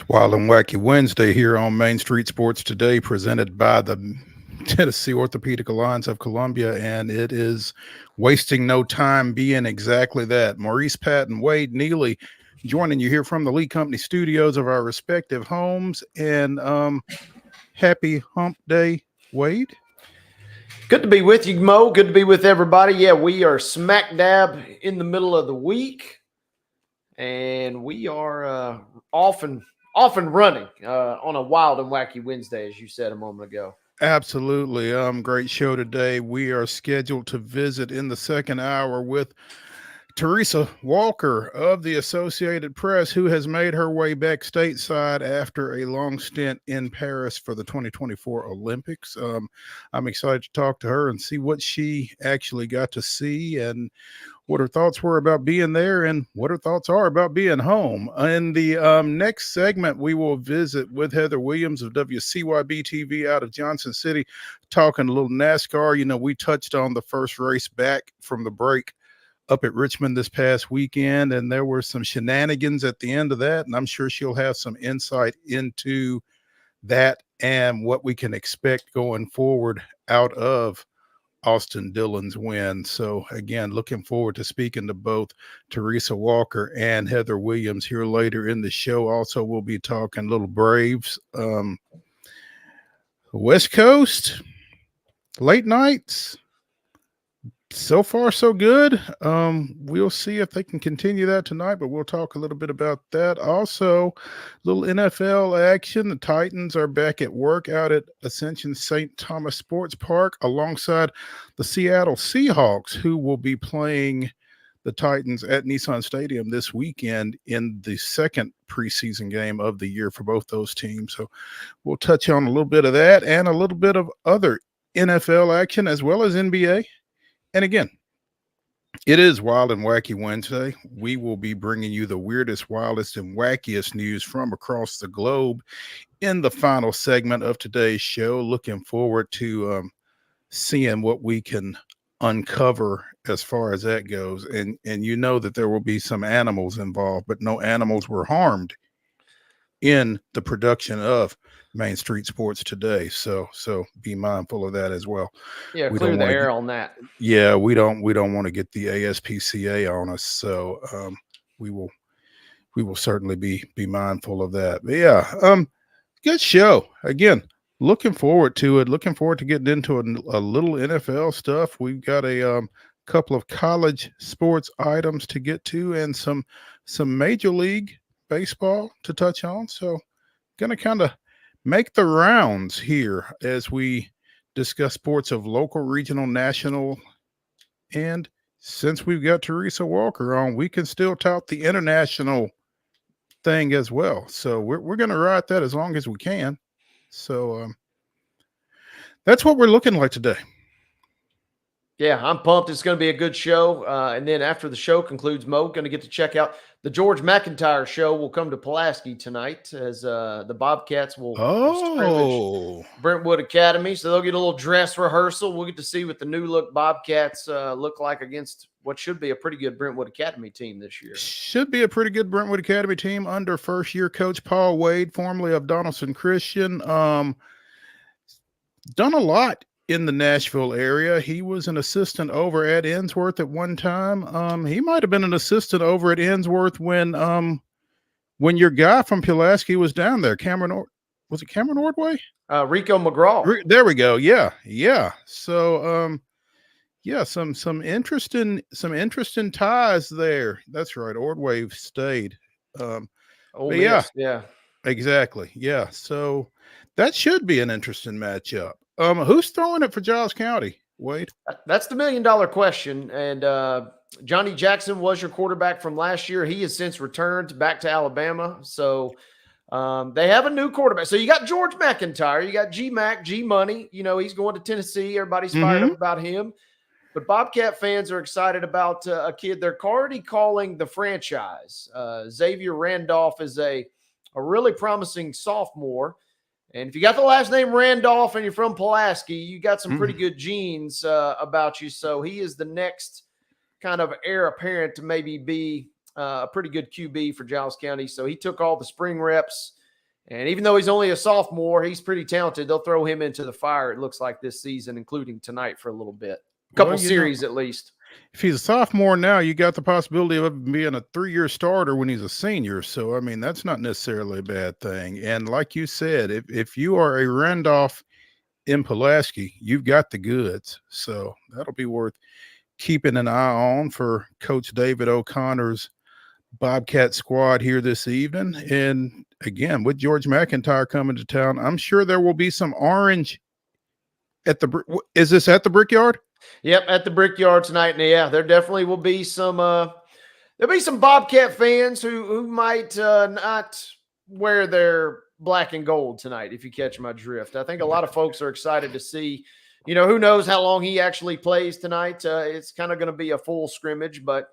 Wild and Wacky Wednesday here on Main Street Sports Today, presented by the Tennessee Orthopedic Alliance of Columbia, and it is wasting no time being exactly that. Maurice, Pat, and Wade Neely joining you here from the Lee Company studios of our respective homes, and happy hump day, Wade. Good to be with you, Mo. Good to be with everybody. Yeah, we are smack dab in the middle of the week, and we are off and running on a wild and wacky Wednesday, as you said a moment ago. Absolutely. Great show today. We are scheduled to visit in the second hour with TERESA Walker of the Associated Press, who has made her way back stateside after a long stint in Paris for the 2024 Olympics. I'm excited to talk to her and see what she actually got to see and what her thoughts were about being there and what her thoughts are about being home. In the next segment, we will visit with Heather Williams of WCYB TV out of Johnson City, talking a little NASCAR. You know, we touched on the first race back from the break up at Richmond this past weekend, and there were some shenanigans at the end of that, and I'm sure she'll have some insight into that and what we can expect going forward out of Austin Dillon's win. So again, looking forward to speaking to both TERESA Walker and Heather Williams here later in the show. Also, we'll be talking little Braves, West Coast, late nights. So far, so good. We'll see if they can continue that tonight, but we'll talk a little bit about that. Also, little NFL action. The Titans are back at work out at Ascension St. Thomas Sports Park alongside the Seattle Seahawks, who will be playing the Titans at Nissan Stadium this weekend in the second preseason game of the year for both those teams. So we'll touch on a little bit of that and a little bit of other NFL action as well as NBA. And again, it is Wild and Wacky Wednesday. We will be bringing you the weirdest, wildest, and wackiest news from across the globe in the final segment of today's show. Looking forward to seeing what we can uncover as far as that goes. And you know that there will be some animals involved, but no animals were harmed in the production of Main Street Sports Today. So be mindful of that as well. Yeah, clear the air on that. Yeah, we don't want to get the ASPCA on us. So we will certainly be mindful of that. But yeah, good show. Again, looking forward to it. Looking forward to getting into a little NFL stuff. We've got a couple of college sports items to get to and some Major League Baseball to touch on. So going to kind of make the rounds here as we discuss sports of local, regional, national, and since we've got TERESA Walker on, we can still tout the international thing as well. So we're going to ride that as long as we can. So that's what we're looking like today. Yeah, I'm pumped. It's going to be a good show. And then after the show concludes, Mo, going to get to check out the George McIntyre show. Will come to Pulaski tonight as the Bobcats will scrimmage Brentwood Academy. So they'll get a little dress rehearsal. We'll get to see what the new look Bobcats look like against what should be a pretty good Brentwood Academy team this year. Should be a pretty good Brentwood Academy team under first-year coach Paul Wade, formerly of Donaldson Christian. Done a lot in the Nashville area. He was an assistant over at Ensworth at one time. He might have been an assistant over at Ensworth when your guy from Pulaski was down there. Was it Cameron Ordway? Rico McGraw. There we go. Yeah. So yeah, some interesting ties there. That's right. Ordway stayed. Yeah, exactly. Yeah. So that should be an interesting matchup. Who's throwing it for Giles County, Wade? That's the $1 million question. And Johnny Jackson was your quarterback from last year. He has since returned back to Alabama. So they have a new quarterback. So you got George McIntyre. You got G Money. You know, he's going to Tennessee. Everybody's fired up about him. But Bobcat fans are excited about a kid they're already calling the franchise. Xavier Randolph is a really promising sophomore. And if you got the last name Randolph and you're from Pulaski, you got some pretty good genes about you. So he is the next kind of heir apparent to maybe be a pretty good QB for Giles County. So he took all the spring reps And even though he's only a sophomore, he's pretty talented. They'll throw him into the fire, it looks like, this season, including tonight for a little bit. Couple series at least. If he's a sophomore now, you got the possibility of him being a 3-year starter when he's a senior. So, I mean, that's not necessarily a bad thing. And like you said, if you are a Randolph in Pulaski, you've got the goods. So that'll be worth keeping an eye on for Coach David O'Connor's Bobcat squad here this evening. And again, with George McIntyre coming to town, I'm sure there will be some orange at the – is this at the Brickyard? Yep, at the Brickyard tonight. And yeah, there definitely will be some there'll be some Bobcat fans who might not wear their black and gold tonight, if you catch my drift. I think a lot of folks are excited to see, who knows how long he actually plays tonight. It's kind of going to be a full scrimmage, but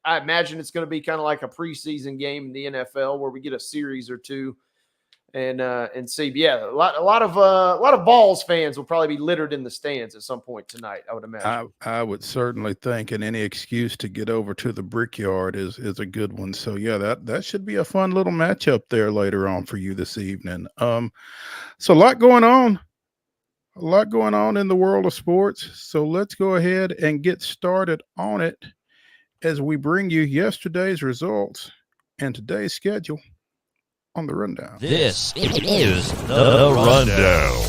I imagine it's going to be kind of like a preseason game in the NFL where we get a series or two and see. But yeah, a lot of Vols fans will probably be littered in the stands at some point tonight, I would imagine. I would certainly think, and any excuse to get over to the Brickyard is a good one. So yeah, that should be a fun little matchup there later on for you this evening. So a lot going on in the world of sports. So let's go ahead and get started on it as we bring you yesterday's results and today's schedule on the Rundown. This is the Rundown.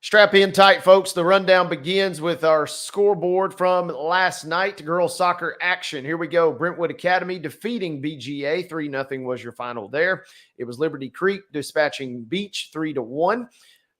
Strap in tight, folks. The Rundown begins with our scoreboard from last night. Girls soccer action. Here we go. Brentwood Academy defeating BGA. 3-0 was your final there. It was Liberty Creek dispatching Beach 3-1.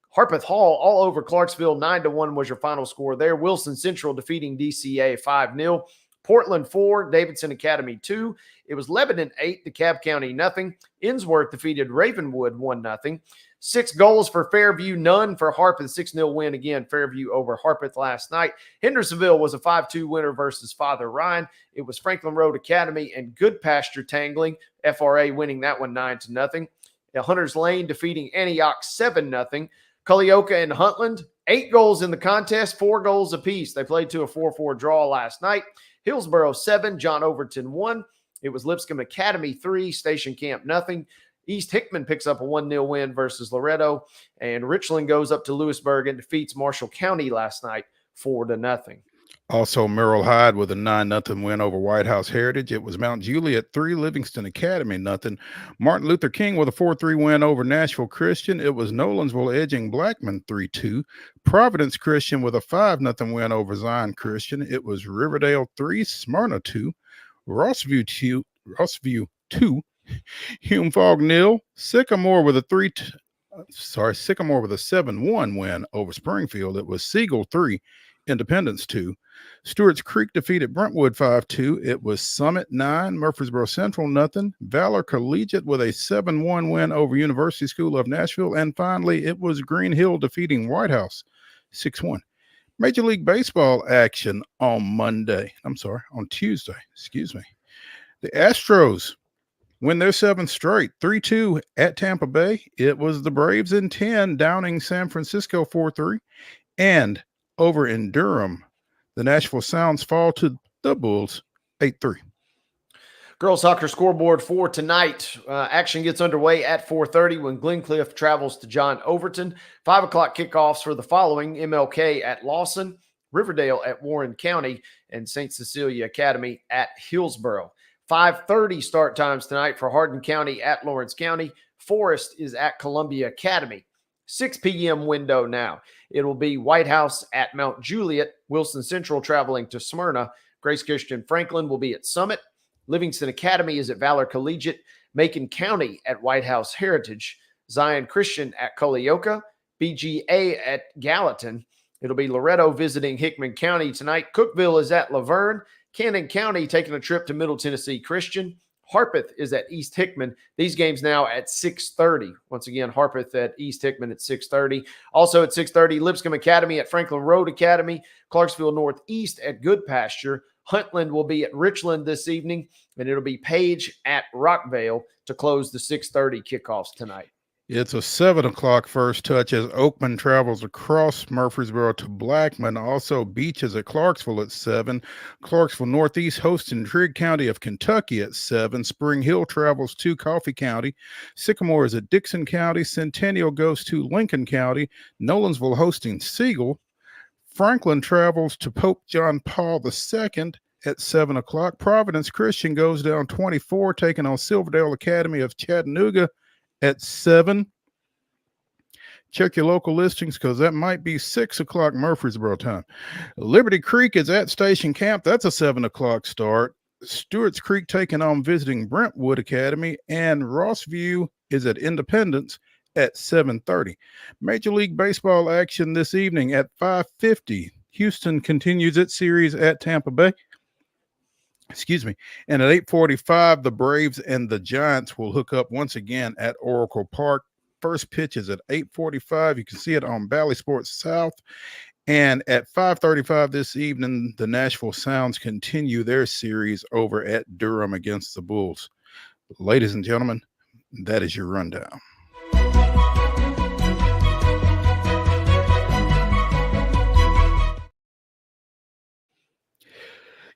Harpeth Hall all over Clarksville. 9-1 was your final score there. Wilson Central defeating DCA 5-0. Portland 4, Davidson Academy 2. It was Lebanon 8, DeKalb County nothing. Innsworth defeated Ravenwood 1-0. 6 goals for Fairview, none for Harpeth. 6-0 win again, Fairview over Harpeth last night. Hendersonville was a 5-2 winner versus Father Ryan. It was Franklin Road Academy and Good Pasture Tangling. FRA winning that one 9-0. Hunters Lane defeating Antioch 7-0. Culleoka and Huntland, 8 goals in the contest, 4 goals apiece. They played to a 4-4 draw last night. Hillsboro 7, John Overton 1. It was Lipscomb Academy 3, Station Camp nothing. East Hickman picks up a 1-0 win versus Loretto. And Richland goes up to Lewisburg and defeats Marshall County last night 4-0. Also, Merrill Hyde with a 9-0 win over White House Heritage. It was Mount Juliet 3, Livingston Academy nothing. Martin Luther King with a 4-3 win over Nashville Christian. It was Nolansville edging Blackman 3-2. Providence Christian with a 5-0 win over Zion Christian. It was Riverdale 3, Smyrna 2. Rossview 2. Hume Fog 0. Sycamore with a 7-1 win over Springfield. It was Siegel 3, Independence 2. Stewart's Creek defeated Brentwood 5-2. It was Summit 9, Murfreesboro Central nothing. Valor Collegiate with a 7-1 win over University School of Nashville. And finally, it was Green Hill defeating White House 6-1. Major League Baseball action on Tuesday. The Astros win their 7th straight, 3-2 at Tampa Bay. It was the Braves in 10, downing San Francisco 4-3. And over in Durham, the Nashville Sounds fall to the Bulls 8-3. Girls soccer scoreboard for tonight. Action gets underway at 4:30 when Glencliff travels to John Overton. 5 o'clock kickoffs for the following: MLK at Lawson, Riverdale at Warren County, and St. Cecilia Academy at Hillsboro. 5:30 start times tonight for Hardin County at Lawrence County. Forest is at Columbia Academy. 6 p.m. window now. It will be White House at Mount Juliet, Wilson Central traveling to Smyrna. Grace Christian Franklin will be at Summit. Livingston Academy is at Valor Collegiate. Macon County at White House Heritage. Zion Christian at Culleoka. BGA at Gallatin. It'll be Loretto visiting Hickman County tonight. Cookeville is at Laverne. Cannon County taking a trip to Middle Tennessee Christian. Harpeth is at East Hickman. These games now at 6:30. Once again, Harpeth at East Hickman at 6:30. Also at 6:30, Lipscomb Academy at Franklin Road Academy. Clarksville Northeast at Good Pasture. Huntland will be at Richland this evening, and it'll be Page at Rockvale to close the 6:30 kickoffs tonight. It's a 7 o'clock first touch as Oakman travels across Murfreesboro to Blackman. Also, Beaches at Clarksville at 7. Clarksville Northeast hosting Trigg County of Kentucky at 7. Spring Hill travels to Coffee County. Sycamore is at Dixon County. Centennial goes to Lincoln County. Nolensville hosting Siegel. Franklin travels to Pope John Paul II at 7 o'clock. Providence Christian goes down 24, taking on Silverdale Academy of Chattanooga at 7. Check your local listings because that might be 6 o'clock Murfreesboro time. Liberty Creek is at Station Camp. That's a 7 o'clock start. Stewart's Creek taking on visiting Brentwood Academy, and Rossview is at Independence at 7:30. Major League Baseball action this evening at 5:50. Houston continues its series at Tampa Bay. Excuse me. And at 8:45, the Braves and the Giants will hook up once again at Oracle Park. First pitch is at 8:45. You can see it on Bally Sports South. And at 5:35 this evening, the Nashville Sounds continue their series over at Durham against the Bulls. Ladies and gentlemen, that is your rundown.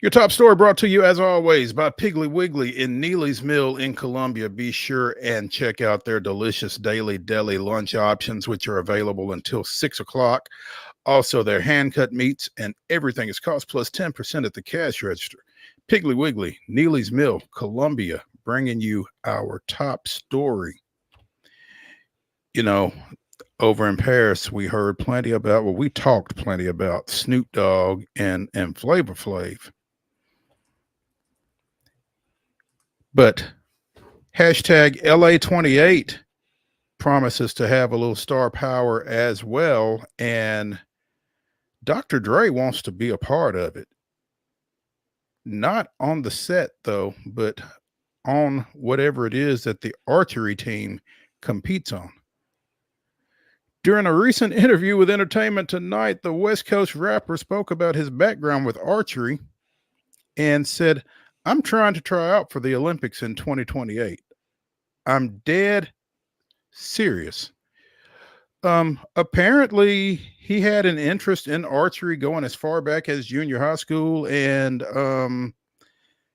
Your top story brought to you, as always, by Piggly Wiggly in Neely's Mill in Columbia. Be sure and check out their delicious daily deli lunch options, which are available until 6 o'clock. Also, their hand-cut meats and everything is cost plus 10% at the cash register. Piggly Wiggly, Neely's Mill, Columbia, bringing you our top story. You know, over in Paris, we heard plenty about, we talked plenty about Snoop Dogg and Flavor Flav. But hashtag LA28 promises to have a little star power as well. And Dr. Dre wants to be a part of it. Not on the set, though, but on whatever it is that the archery team competes on. During a recent interview with Entertainment Tonight, the West Coast rapper spoke about his background with archery and said, "I'm trying to try out for the Olympics in 2028. I'm dead serious." Apparently he had an interest in archery going as far back as junior high school, and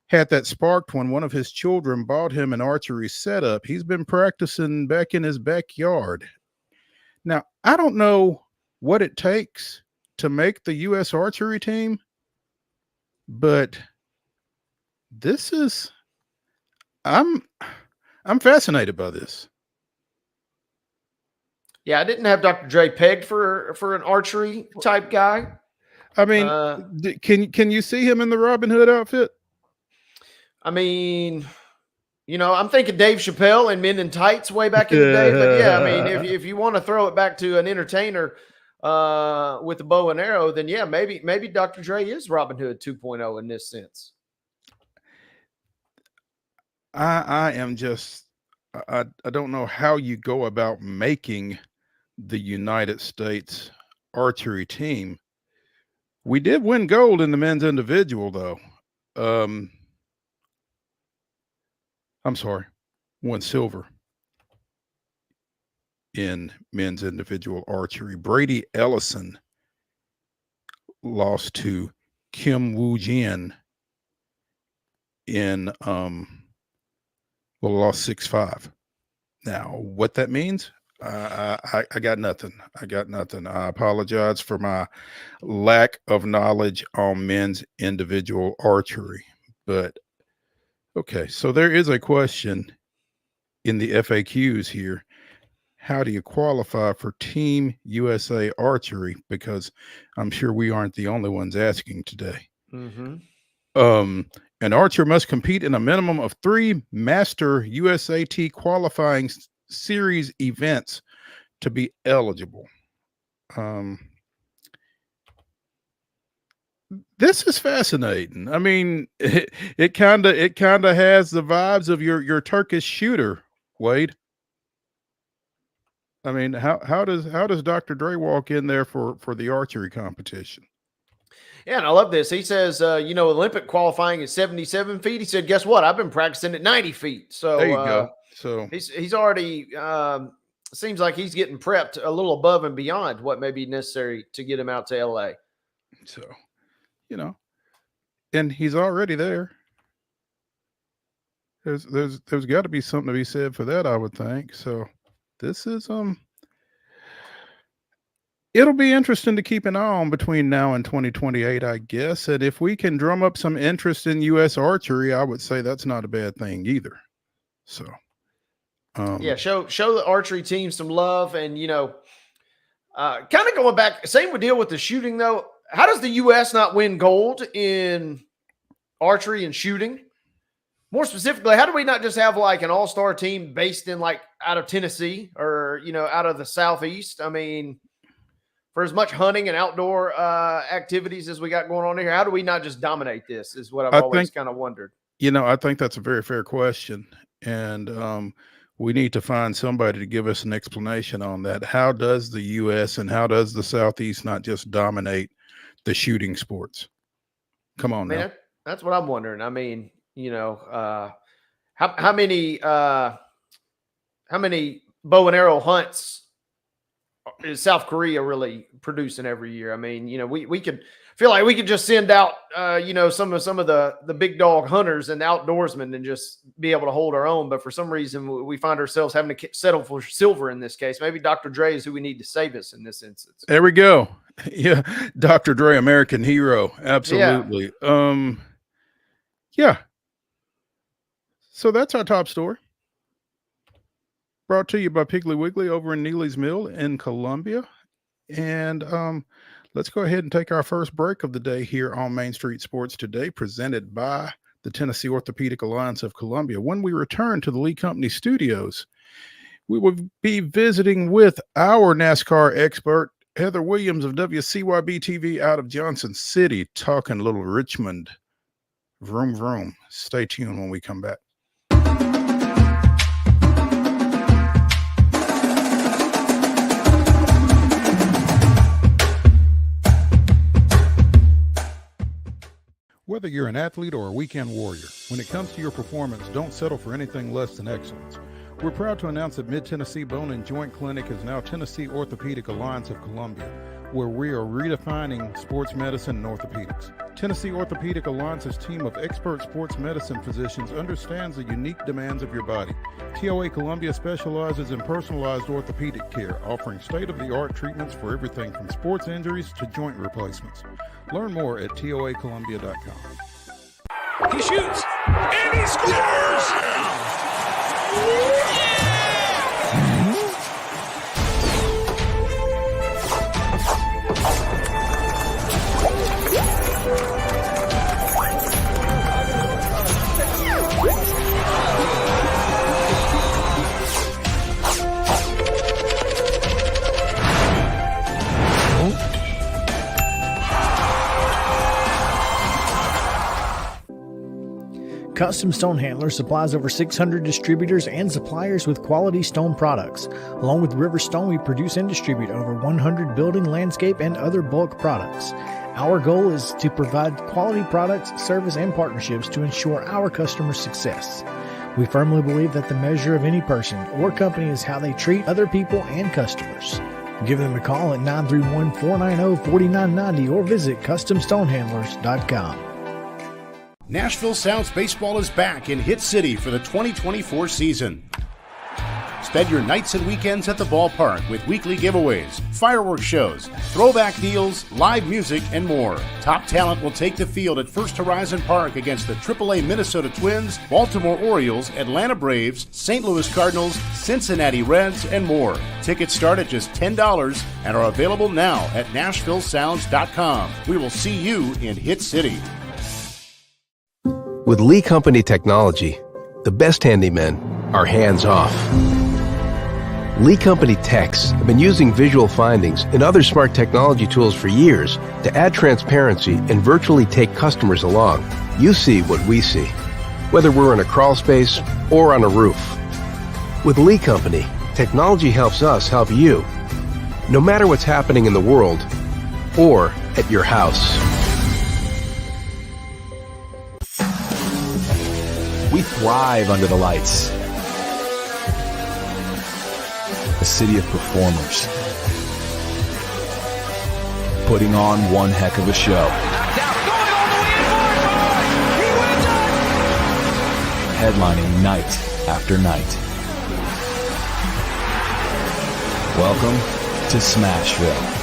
had that sparked when one of his children bought him an archery setup. He's been practicing back in his backyard. Now, I don't know what it takes to make the U.S. archery team, but this is, I'm fascinated by this. Yeah, I didn't have Dr. Dre pegged for an archery type guy. I mean, can you see him in the Robin Hood outfit? I mean, I'm thinking Dave Chappelle and Men in Tights way back in the day. But yeah, I mean, if you want to throw it back to an entertainer with a bow and arrow, then yeah, maybe Dr. Dre is Robin Hood 2.0 in this sense. I am just, I don't know how you go about making the United States archery team. We did win gold in the men's individual, though. I'm sorry, won silver in men's individual archery. Brady Ellison lost to Kim Woo Jin in lost 6-5. Now, what that means, I got nothing. I apologize for my lack of knowledge on men's individual archery. But okay, so there is a question in the FAQs here. How do you qualify for Team USA Archery? Because I'm sure we aren't the only ones asking today. Mm-hmm. An archer must compete in a minimum of 3 Master USAT qualifying series events to be eligible. This is fascinating. I mean, it kind of has the vibes of your Turkish shooter, Wade. I mean, how does Dr. Dre walk in there for the archery competition? Yeah, and I love this. He says, Olympic qualifying is 77 feet. He said, guess what? I've been practicing at 90 feet. So there you go. So he's already seems like he's getting prepped a little above and beyond what may be necessary to get him out to LA. So, and he's already there. There's got to be something to be said for that, I would think. So this is it'll be interesting to keep an eye on between now and 2028, I guess. And if we can drum up some interest in U.S. archery, I would say that's not a bad thing either. So, show the archery team some love, and kind of going back. Same deal with the shooting, though. How does the U.S. not win gold in archery and shooting? More specifically, how do we not just have like an all-star team based in like out of Tennessee or out of the Southeast? I mean, for as much hunting and outdoor activities as we got going on here, how do we not just dominate this? Is what I've always kind of wondered. I think that's a very fair question, and we need to find somebody to give us an explanation on that. How does the U.S. and how does the Southeast not just dominate the shooting sports? Come on, man. That's what I'm wondering. I mean, how many bow and arrow hunts is South Korea really producing every year? I mean, we could feel like we could just send out, some of the big dog hunters and the outdoorsmen and just be able to hold our own. But for some reason, we find ourselves having to settle for silver in this case. Maybe Dr. Dre is who we need to save us in this instance. There we go. Yeah, Dr. Dre, American hero. Absolutely. Yeah. So that's our top story. Brought to you by Piggly Wiggly over in Neely's Mill in Columbia. And let's go ahead and take our first break of the day here on Main Street Sports Today, presented by the Tennessee Orthopedic Alliance of Columbia. When we return to the Lee Company studios, we will be visiting with our NASCAR expert, Heather Williams of WCYB TV out of Johnson City, talking a little Richmond. Vroom, vroom. Stay tuned when we come back. Whether you're an athlete or a weekend warrior, when it comes to your performance, don't settle for anything less than excellence. We're proud to announce that Mid-Tennessee Bone and Joint Clinic is now Tennessee Orthopedic Alliance of Columbia, where we are redefining sports medicine and orthopedics. Tennessee Orthopedic Alliance's team of expert sports medicine physicians understands the unique demands of your body. TOA Columbia specializes in personalized orthopedic care, offering state-of-the-art treatments for everything from sports injuries to joint replacements. Learn more at toacolumbia.com. He shoots, and he scores! Custom Stone Handler supplies over 600 distributors and suppliers with quality stone products. Along with River Stone, we produce and distribute over 100 building, landscape, and other bulk products. Our goal is to provide quality products, service, and partnerships to ensure our customers' success. We firmly believe that the measure of any person or company is how they treat other people and customers. Give them a call at 931-490-4990 or visit CustomStonehandlers.com. Nashville Sounds Baseball is back in Hit City for the 2024 season. Spend your nights and weekends at the ballpark with weekly giveaways, fireworks shows, throwback deals, live music, and more. Top talent will take the field at First Horizon Park against the AAA Minnesota Twins, Baltimore Orioles, Atlanta Braves, St. Louis Cardinals, Cincinnati Reds, and more. Tickets start at just $10 and are available now at NashvilleSounds.com. We will see you in Hit City. With Lee Company technology, the best handymen are hands-off. Lee Company techs have been using visual findings and other smart technology tools for years to add transparency and virtually take customers along. You see what we see, whether we're in a crawl space or on a roof. With Lee Company, technology helps us help you, no matter what's happening in the world or at your house. We thrive under the lights. a city of performers, putting on one heck of a show. Headlining night after night. Welcome to Smashville.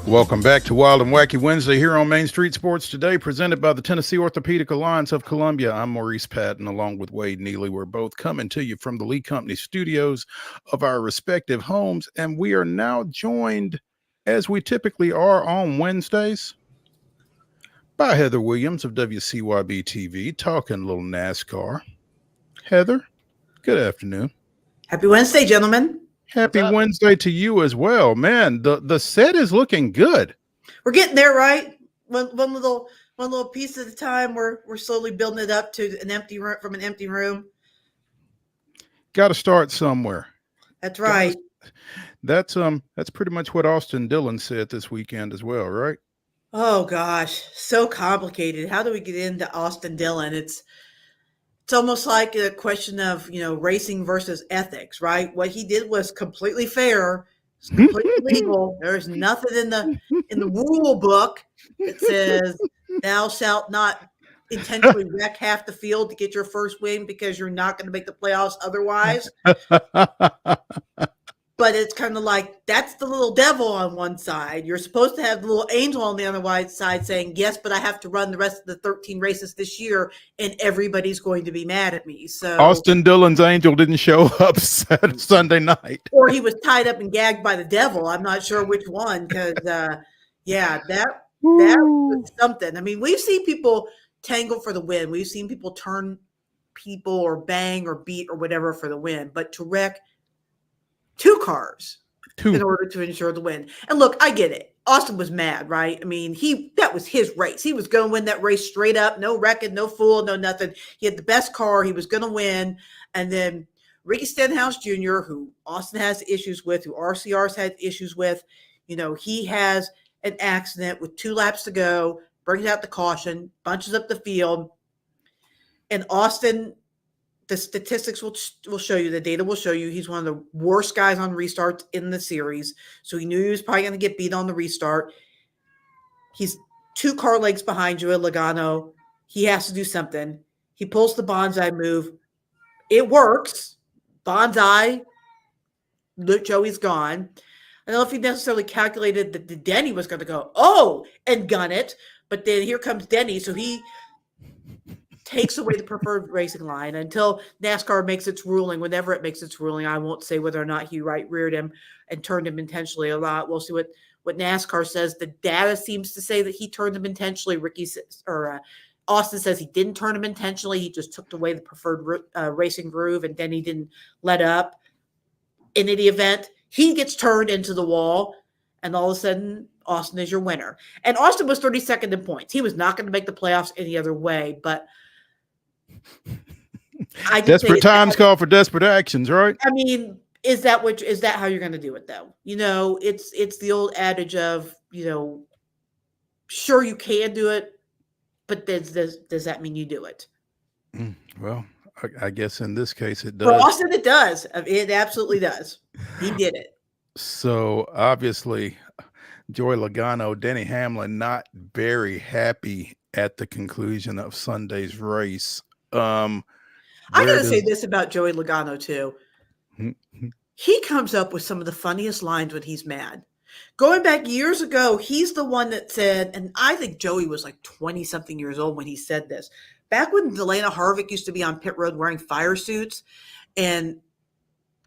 Welcome back to Wild and Wacky Wednesday here on Main Street Sports Today, presented by the Tennessee Orthopedic Alliance of Columbia. I'm Maurice Patton, along with Wade Neely. We're both coming to you from the Lee Company studios of our respective homes, and we are now joined, as we typically are on Wednesdays, by Heather Williams of WCYB TV, talking a little NASCAR. Heather, good afternoon. Happy Wednesday, gentlemen. Happy Wednesday to you as well. Man, the set is looking good. We're getting there, right? One little piece at a time. We're slowly building it up to an empty room, from an empty room. Got to start somewhere. That's right. That's pretty much what Austin Dillon said this weekend as well, right? Oh gosh, so complicated. How do we get into Austin Dillon? It's almost like a question of, racing versus ethics, right? What he did was completely fair. It's completely legal. There's nothing in the rule book that says thou shalt not intentionally wreck half the field to get your first win because you're not going to make the playoffs otherwise. But it's kind of like, that's the little devil on one side. You're supposed to have the little angel on the other side saying, yes, but I have to run the rest of the 13 races this year and everybody's going to be mad at me. So Austin Dillon's angel didn't show up Sunday night. Or he was tied up and gagged by the devil. I'm not sure which one, because that was something. I mean, we've seen people tangle for the win. We've seen people turn people or bang or beat or whatever for the win. But to wreck two cars in order to ensure the win. And look, I get it. Austin was mad, right? I mean, that was his race. He was going to win that race straight up. No wrecking, no fool, no nothing. He had the best car. He was going to win. And then Ricky Stenhouse Jr., who Austin has issues with, who RCR's had issues with, he has an accident with 2 laps to go, brings out the caution, bunches up the field. And Austin, the statistics will show you, the data will show you, he's one of the worst guys on restarts in the series. So he knew he was probably going to get beat on the restart. He's 2 car lengths behind Joey Logano. He has to do something. He pulls the bonsai move. It works. Bonsai. Joey's gone. I don't know if he necessarily calculated that Denny was going to go, and gun it. But then here comes Denny. So he takes away the preferred racing line until NASCAR makes its ruling. Whenever it makes its ruling, I won't say whether or not he reared him and turned him intentionally or not. We'll see what NASCAR says. The data seems to say that he turned him intentionally. Austin says he didn't turn him intentionally. He just took away the preferred racing groove, and then he didn't let up. In any event, he gets turned into the wall, and all of a sudden, Austin is your winner. And Austin was 32nd in points. He was not going to make the playoffs any other way, but desperate times call for desperate actions, right? I mean, is that how you're going to do it, though? It's the old adage of, sure, you can do it, but does that mean you do it? Well, I guess in this case it does. For Austin, it does. It absolutely does. He did it. So obviously, Joey Logano, Denny Hamlin, not very happy at the conclusion of Sunday's race. I gotta say this about Joey Logano too. He comes up with some of the funniest lines when he's mad. Going back years ago, he's the one that said, and I think Joey was like 20-something years old when he said this. Back when Delana Harvick used to be on pit road wearing fire suits, and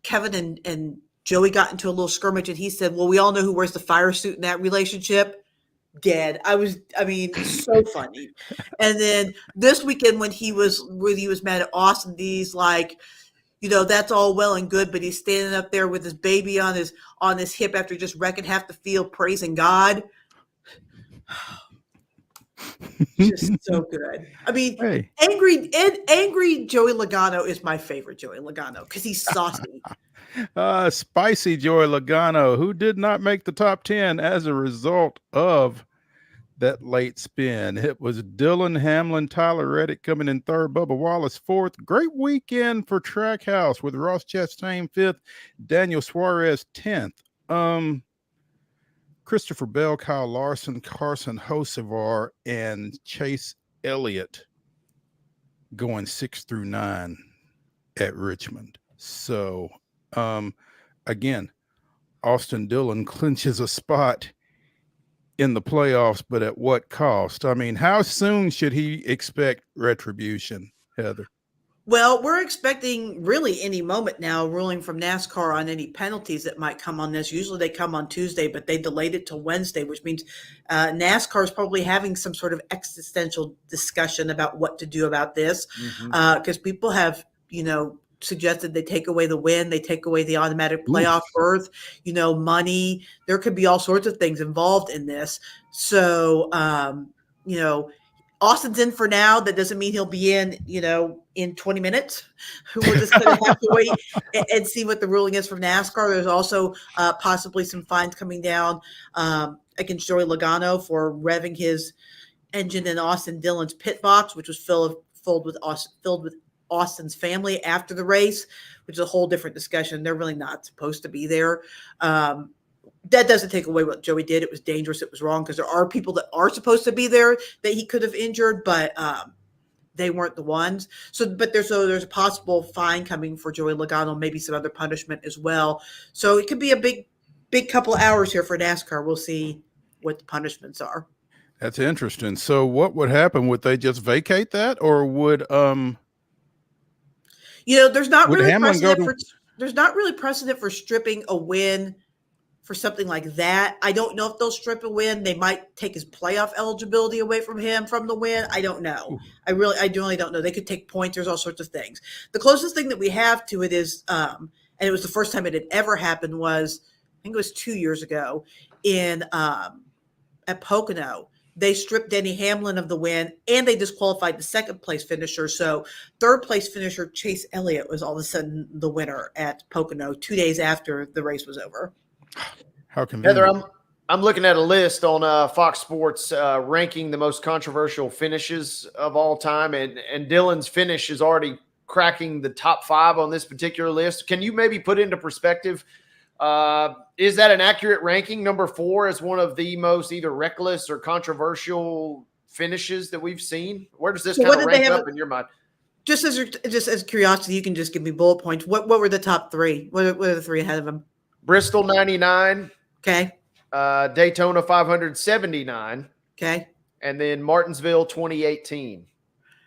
Kevin and Joey got into a little skirmish, and he said, well, we all know who wears the fire suit in that relationship. Dead. So funny. And then this weekend when he was mad at Austin, he's like, that's all well and good, but he's standing up there with his baby on his hip after just wrecking half the field, praising God. Just so good. I mean, Hey. angry Joey Logano is my favorite Joey Logano because he's saucy. Spicy Joy Logano, who did not make the top 10 as a result of that late spin. It was Dylan Hamlin, Tyler Reddick coming in third, Bubba Wallace fourth. Great weekend for Trackhouse with Ross Chastain fifth, Daniel Suarez 10th. Christopher Bell, Kyle Larson, Carson Hocevar, and Chase Elliott going 6 through 9 at Richmond. So, again, Austin Dillon clinches a spot in the playoffs, but at what cost? I mean, how soon should he expect retribution, Heather? Well, we're expecting really any moment now ruling from NASCAR on any penalties that might come on this. Usually they come on Tuesday, but they delayed it till Wednesday, which means NASCAR is probably having some sort of existential discussion about what to do about this because people have, suggested they take away the win, they take away the automatic playoff berth, money. There could be all sorts of things involved in this. So, Austin's in for now. That doesn't mean he'll be in 20 minutes. We're just going to have to wait and see what the ruling is from NASCAR. There's also possibly some fines coming down against Joey Logano for revving his engine in Austin Dillon's pit box, which was filled with Austin's family after the race, which is a whole different discussion. They're really not supposed to be there. That doesn't take away what Joey did. It was dangerous. It was wrong because there are people that are supposed to be there that he could have injured, but they weren't the ones. But there's a possible fine coming for Joey Logano, maybe some other punishment as well. So it could be a big couple of hours here for NASCAR. We'll see what the punishments are. That's interesting. So what would happen? Would they just vacate that, or would there's not would really Hamlin there's not really precedent for stripping a win for something like that. I don't know if they'll strip a win. They might take his playoff eligibility away from him from the win. I don't know. Ooh. I really don't know. They could take points. There's all sorts of things. The closest thing that we have to it is, and it was the first time it had ever happened was, I think it was 2 years ago at Pocono. They stripped Denny Hamlin of the win, and they disqualified the second place finisher. So third place finisher Chase Elliott was all of a sudden the winner at Pocono 2 days after the race was over. How convenient. Heather, I'm looking at a list on Fox Sports ranking the most controversial finishes of all time, and Dylan's finish is already cracking the top 5 on this particular list. Can you maybe put into perspective? Is that an accurate ranking? Number 4 is one of the most either reckless or controversial finishes that we've seen. Where does this kind of rank up in your mind? Just as curiosity, you can just give me bullet points. What were the top 3? What are the 3 ahead of them? Bristol 99. Okay. Daytona 579. Okay. And then Martinsville 2018.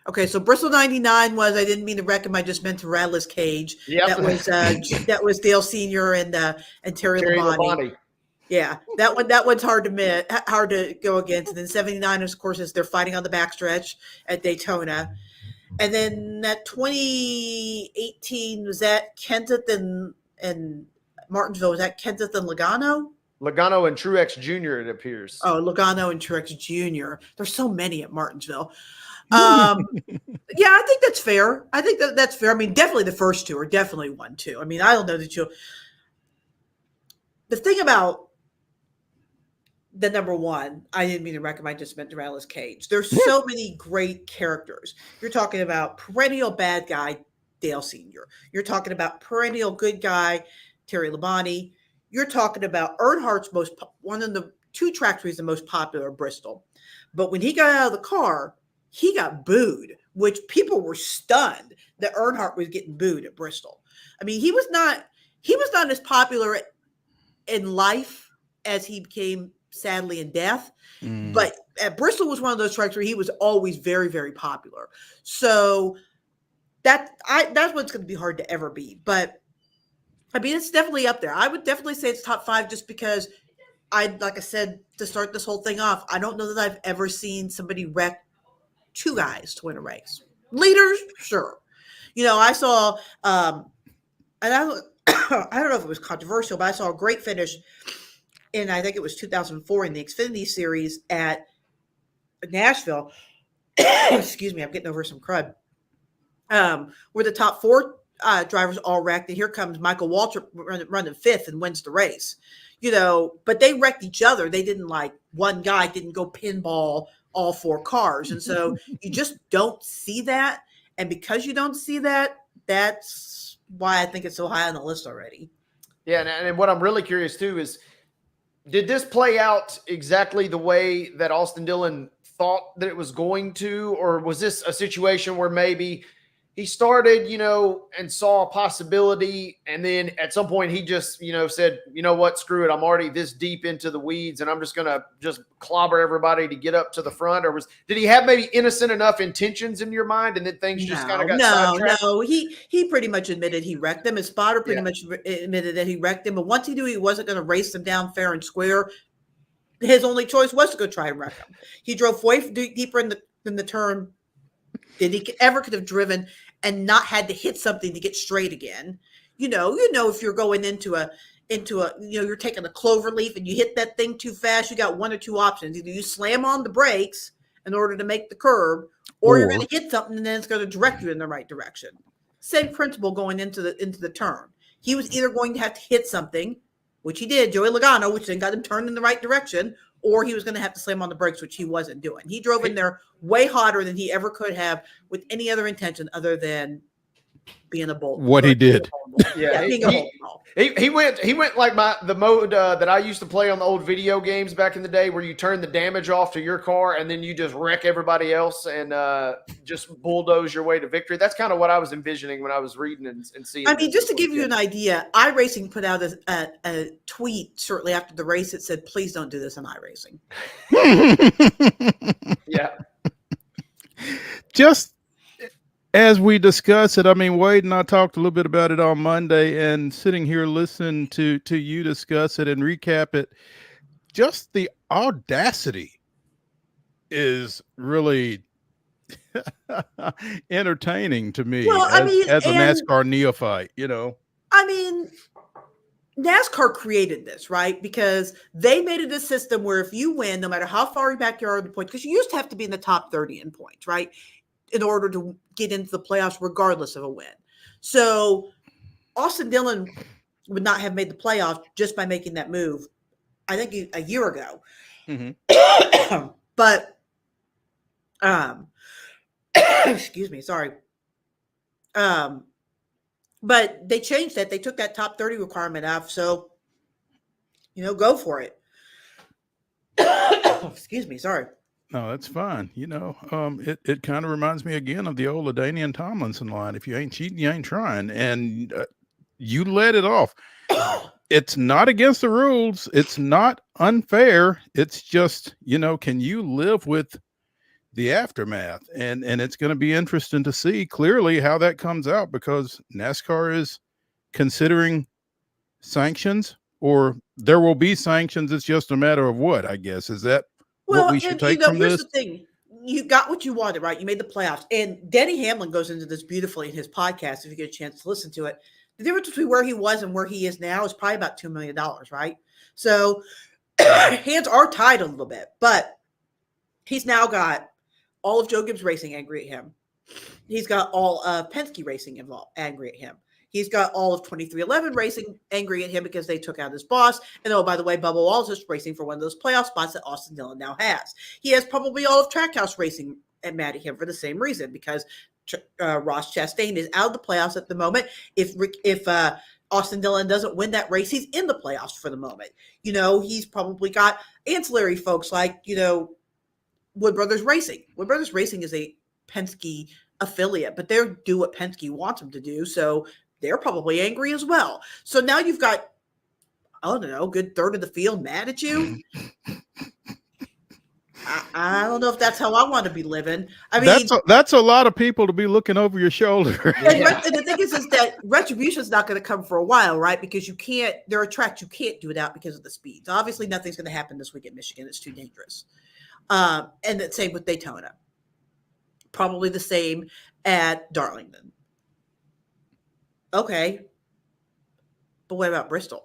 Okay, so Bristol 99 was, I didn't mean to wreck him, I just meant to rattle his cage. Yep. That was Dale Sr. and Terry Labonte. Yeah, that one's hard to go against. And then 79, of course, is they're fighting on the backstretch at Daytona. And then that 2018, was that Kenseth and Martinsville? Was that Kenseth and Logano? Logano and Truex Jr., it appears. Oh, Logano and Truex Jr. There's so many at Martinsville. Yeah, I think that's fair. That's fair. I mean, definitely the first 2 are definitely 1-2. I mean, I don't know that the thing about the number 1, I didn't mean to recommend, I just meant to rattle his cage. There's so many great characters. You're talking about perennial bad guy, Dale Sr. You're talking about perennial good guy, Terry Labonte. You're talking about Earnhardt's one of the 2 tracks where he's the most popular, Bristol. But when he got out of the car, he got booed, which people were stunned that Earnhardt was getting booed at Bristol. I mean, he was not as popular in life as he became sadly in death. But at Bristol was one of those tracks where he was always very, very popular. So that's what's going to be hard to ever beat. But I mean, it's definitely up there. I would definitely say it's top 5 just because like I said, to start this whole thing off, I don't know that I've ever seen somebody wreck 2 guys to win a race. Leaders, sure. I saw, and I don't know if it was controversial, but I saw a great finish in, I think it was 2004 in the Xfinity Series at Nashville, excuse me, I'm getting over some crud. Where the top 4 drivers all wrecked, and here comes Michael Waltrip running 5th and wins the race. But they wrecked each other. They didn't one guy didn't go pinball all 4 cars, and so you just don't see that. And because you don't see that, that's why I think it's so high on the list already. Yeah, and what I'm really curious too is, did this play out exactly the way that Austin Dillon thought that it was going to, or was this a situation where maybe he started, and saw a possibility, and then at some point he just, said, you know what, screw it, I'm already this deep into the weeds, and I'm just gonna clobber everybody to get up to the front? Or did he have maybe innocent enough intentions in your mind, and then things just kind of got sidetracked? No, he pretty much admitted he wrecked them. His spotter pretty much admitted that he wrecked them, but once he knew he wasn't going to race them down fair and square, his only choice was to go try and wreck them. He drove way deeper in the turn than he could have driven, and not had to hit something to get straight again. If you're going into a you're taking a clover leaf and you hit that thing too fast, you got one or two options. Either you slam on the brakes in order to make the curve, or you're going to hit something and then it's going to direct you in the right direction. Same principle going into the turn. He was either going to have to hit something, which he did, Joey Logano, which then got him turned in the right direction, or he was going to have to slam on the brakes, which he wasn't doing. He drove in there way hotter than he ever could have with any other intention other than being a bull. What he did. Yeah, being a bull. He went like the mode that I used to play on the old video games back in the day, where you turn the damage off to your car and then you just wreck everybody else and just bulldoze your way to victory. That's kind of what I was envisioning when I was reading and seeing. I mean, just to give you an idea, iRacing put out a tweet shortly after the race that said, "Please don't do this in iRacing." Yeah. Just as we discuss it, I mean, Wade and I talked a little bit about it on Monday, and sitting here listening to you discuss it and recap it, just the audacity is really entertaining to me. Well, as a NASCAR neophyte, I mean, NASCAR created this, right? Because they made it a system where if you win, no matter how far back you are in the points, because you used to have to be in the top 30 in points, right, in order to get into the playoffs, regardless of a win. So Austin Dillon would not have made the playoffs just by making that move, I think, a year ago. Mm-hmm. But, excuse me, sorry. But they changed that. They took that top 30 requirement off. So, go for it. Excuse me, sorry. No, that's fine. It kind of reminds me again of the old LaDainian Tomlinson line. If you ain't cheating, you ain't trying. And you let it off. It's not against the rules. It's not unfair. It's just, can you live with the aftermath? And it's going to be interesting to see clearly how that comes out, because NASCAR is considering sanctions, or there will be sanctions. It's just a matter of what, I guess. Is that what we should take from here's this? The thing. You got what you wanted, right? You made the playoffs. And Denny Hamlin goes into this beautifully in his podcast, if you get a chance to listen to it. The difference between where he was and where he is now is probably about $2 million, right? So hands are tied a little bit, but he's now got all of Joe Gibbs Racing angry at him. He's got all of Penske Racing angry at him. He's got all of 23XI Racing angry at him because they took out his boss. And by the way, Bubba Wallace is racing for one of those playoff spots that Austin Dillon now has. He has probably all of Trackhouse Racing mad at him for the same reason, because Ross Chastain is out of the playoffs at the moment. If Austin Dillon doesn't win that race, he's in the playoffs for the moment. He's probably got ancillary folks like, Wood Brothers Racing. Wood Brothers Racing is a Penske affiliate, but they're do what Penske wants them to do. So they're probably angry as well. So now you've got, I don't know, a good third of the field mad at you. I don't know if that's how I want to be living. I mean, that's a lot of people to be looking over your shoulder. And the thing is that retribution is not going to come for a while, right? Because there are tracks you can't do it out because of the speeds. Obviously, nothing's going to happen this week at Michigan. It's too dangerous. And the same with Daytona. Probably the same at Darlington. Okay. But what about Bristol?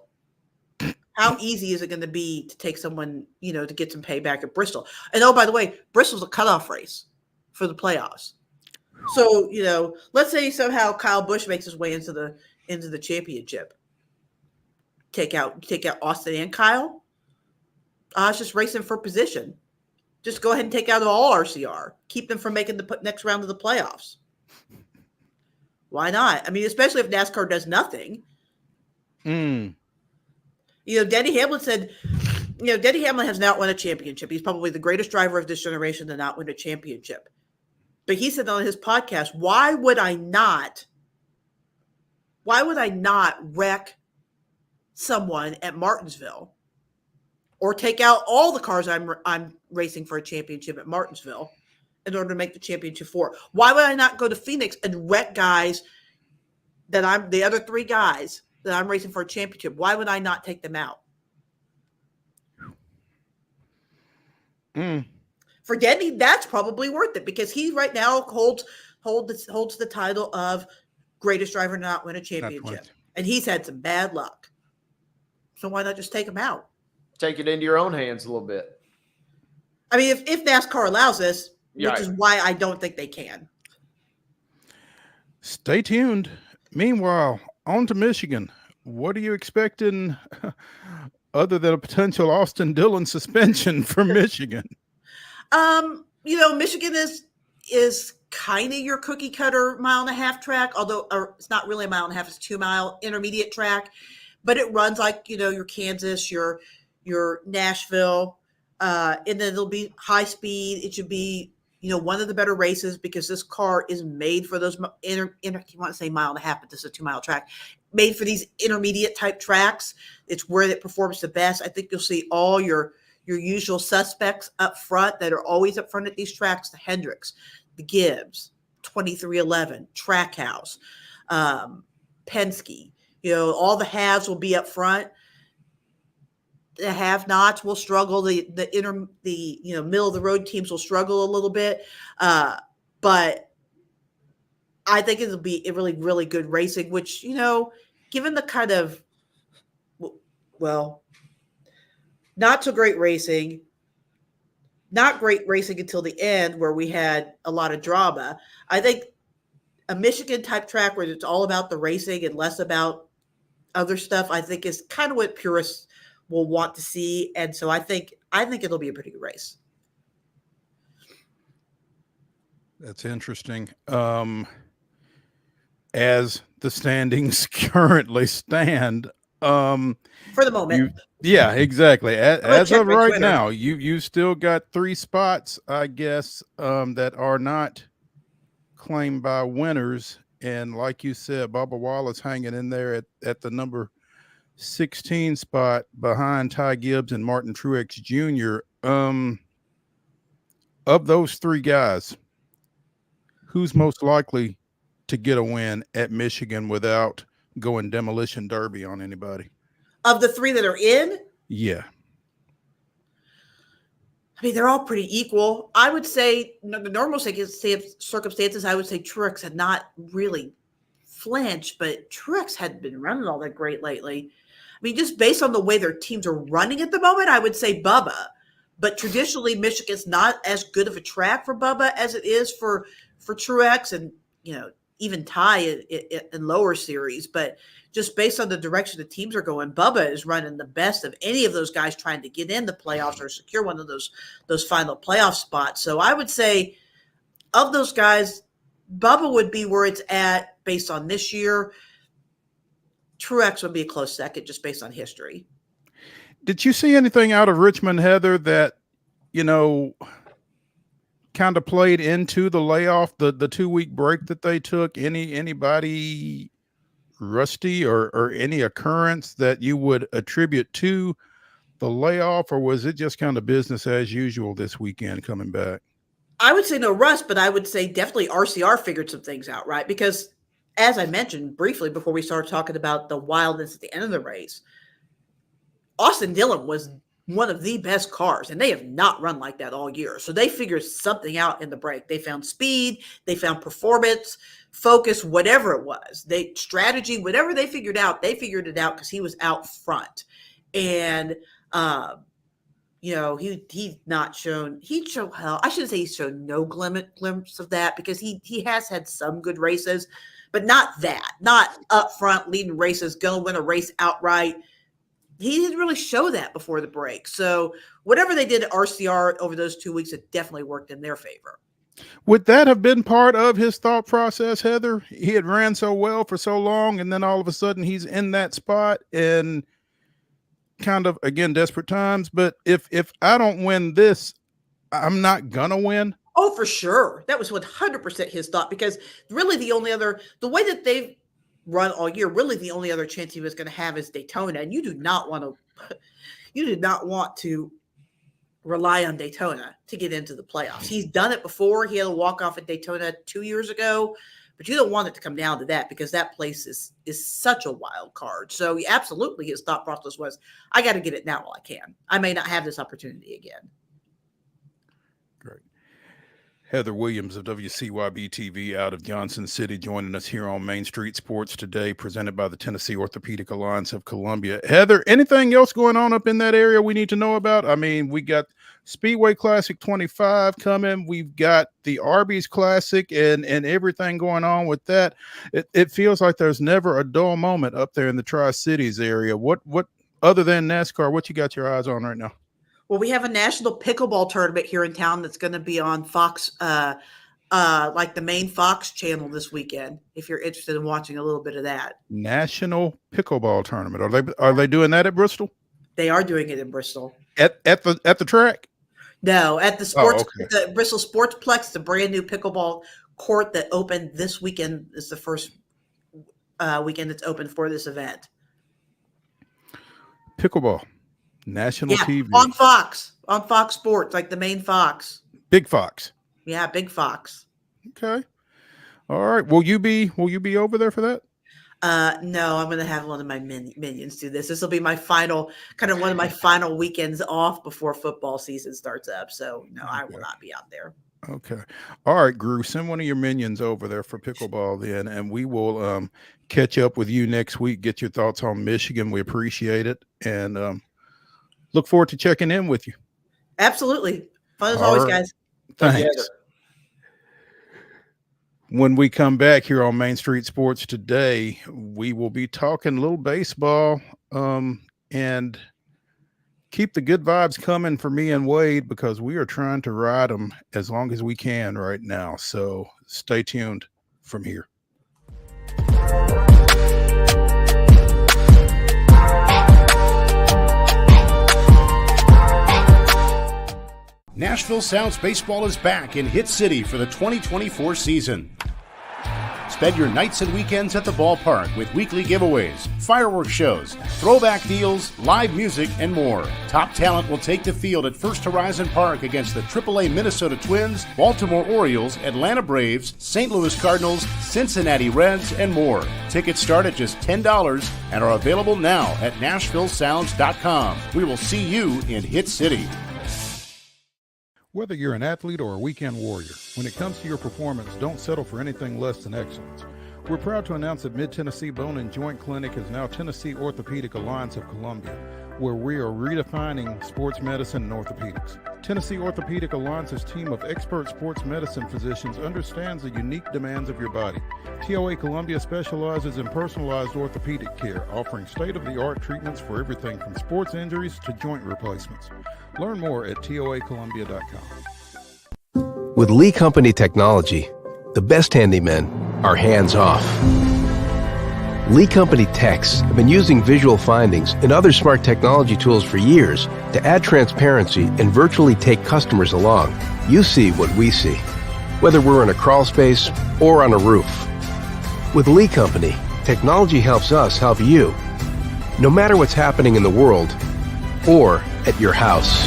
How easy is it going to be to take someone, to get some payback at Bristol? And oh, by the way, Bristol's a cutoff race for the playoffs. So, let's say somehow Kyle Busch makes his way into the championship. Take out Austin and Kyle. It's just racing for position. Just go ahead and take out all RCR. Keep them from making the next round of the playoffs. Why not? I mean, especially if NASCAR does nothing. Mm. Denny Hamlin said, Denny Hamlin has not won a championship. He's probably the greatest driver of this generation to not win a championship. But he said on his podcast, why would I not wreck someone at Martinsville or take out all the cars I'm racing for a championship at Martinsville in order to make the championship 4? Why would I not go to Phoenix and wreck guys the other 3 guys that I'm racing for a championship? Why would I not take them out? For Denny, that's probably worth it because he right now holds the title of greatest driver to not win a championship. And he's had some bad luck. So why not just take him out? Take it into your own hands a little bit. I mean, if NASCAR allows this, Yeah. which is why I don't think they can. Stay tuned. Meanwhile, on to Michigan. What are you expecting other than a potential Austin Dillon suspension for Michigan? Michigan is kind of your cookie cutter 1.5-mile track, although it's not really a 1.5 mile, it's 2-mile intermediate track, but it runs like, your Kansas, your Nashville, and then it'll be high speed. It should be, one of the better races because this car is made for those you want to say 1.5 mile, but this is a 2-mile track, made for these intermediate type tracks. It's where it performs the best. I think you'll see all your usual suspects up front that are always up front at these tracks: the Hendricks, the Gibbs, 2311, Trackhouse, Penske. All the haves will be up front. The have-nots will struggle. The middle of the road teams will struggle a little bit, but I think it'll be a really, really good racing. Which given the kind of not so great racing, not great racing until the end where we had a lot of drama. I think a Michigan type track where it's all about the racing and less about other stuff, I think is kind of what purists will want to see. And so I think it'll be a pretty good race. That's interesting. As the standings currently stand, for the moment. Yeah, exactly. As of right Twitter. now, you still got 3 spots, I guess, that are not claimed by winners. And like you said, Bubba Wallace hanging in there at the number 16 spot behind Ty Gibbs and Martin Truex Jr. Of those 3 guys, who's most likely to get a win at Michigan without going demolition derby on anybody? Of the 3 that are in? Yeah. I mean, they're all pretty equal. I would say, the normal circumstances, I would say Truex had not really flinched, but Truex hadn't been running all that great lately. I mean, just based on the way their teams are running at the moment, I would say Bubba. But traditionally, Michigan's not as good of a track for Bubba as it is for Truex and, even Ty in lower series. But just based on the direction the teams are going, Bubba is running the best of any of those guys trying to get in the playoffs or secure one of those final playoff spots. So I would say of those guys, Bubba would be where it's at based on this year. Truex would be a close second just based on history. Did you see anything out of Richmond, Heather, that, kind of played into the layoff, the 2-week break that they took? Anybody rusty or any occurrence that you would attribute to the layoff, or was it just kind of business as usual this weekend coming back? I would say no rust, but I would say definitely RCR figured some things out, right? Because as I mentioned briefly before we started talking about the wildness at the end of the race, Austin Dillon was one of the best cars, and they have not run like that all year. So they figured something out in the break. They found speed, they found performance, focus, whatever it was. Strategy, whatever they figured it out because he was out front. And, he's not shown, I shouldn't say he's shown no glimpse of that, because he has had some good races, but not up front leading races, going to win a race outright. He didn't really show that before the break. So whatever they did at RCR over those 2 weeks, it definitely worked in their favor. Would that have been part of his thought process, Heather? He had ran so well for so long, and then all of a sudden he's in that spot, and kind of, again, desperate times. But if I don't win this, I'm not gonna win. Oh, for sure. That was 100% his thought, because really the way that they've run all year, really the only other chance he was going to have is Daytona. And you do not want to rely on Daytona to get into the playoffs. He's done it before. He had a walk-off at Daytona 2 years ago, but you don't want it to come down to that, because that place is such a wild card. So absolutely his thought process was, I got to get it now while I can. I may not have this opportunity again. Great. Heather Williams of WCYB TV out of Johnson City joining us here on Main Street Sports today, presented by the Tennessee Orthopedic Alliance of Columbia. Heather, anything else going on up in that area we need to know about? I mean, we got Speedway Classic 25 coming. We've got the Arby's Classic and everything going on with that. It feels like there's never a dull moment up there in the Tri-Cities area. What other than NASCAR, what you got your eyes on right now? Well, we have a national pickleball tournament here in town that's going to be on Fox, like the main Fox channel this weekend, if you're interested in watching a little bit of that. National pickleball tournament. Are they doing that at Bristol? They are doing it in Bristol. At the track? No, at the sports, okay. The Bristol Sportsplex, the brand new pickleball court that opened this weekend is the first weekend that's open for this event. Pickleball. National TV on Fox Sports, like the main Fox. Big Fox. Yeah, Big Fox. Okay. All right. Will you be over there for that? No, I'm going to have one of my minions do this. This will be my final, one of my final weekends off before football season starts up. So no, I will not be out there. Okay. All right, Gru, send one of your minions over there for pickleball then, and we will catch up with you next week. Get your thoughts on Michigan. We appreciate it, and look forward to checking in with you. Absolutely. Fun as always, guys. Thanks. When we come back here on Main Street Sports today, we will be talking a little baseball and keep the good vibes coming for me and Wade, because we are trying to ride them as long as we can right now. So stay tuned from here. Nashville Sounds Baseball is back in Hit City for the 2024 season. Spend your nights and weekends at the ballpark with weekly giveaways, fireworks shows, throwback deals, live music, and more. Top talent will take the field at First Horizon Park against the AAA Minnesota Twins, Baltimore Orioles, Atlanta Braves, St. Louis Cardinals, Cincinnati Reds, and more. Tickets start at just $10 and are available now at NashvilleSounds.com. We will see you in Hit City. Whether you're an athlete or a weekend warrior, when it comes to your performance, don't settle for anything less than excellence. We're proud to announce that Mid-Tennessee Bone and Joint Clinic is now Tennessee Orthopedic Alliance of Columbia, where we are redefining sports medicine and orthopedics. Tennessee Orthopedic Alliance's team of expert sports medicine physicians understands the unique demands of your body. TOA Columbia specializes in personalized orthopedic care, offering state-of-the-art treatments for everything from sports injuries to joint replacements. Learn more at toacolumbia.com. With Lee Company technology, the best handymen are hands-off. Lee Company techs have been using visual findings and other smart technology tools for years to add transparency and virtually take customers along. You see what we see, whether we're in a crawl space or on a roof. With Lee Company, technology helps us help you, no matter what's happening in the world or at your house.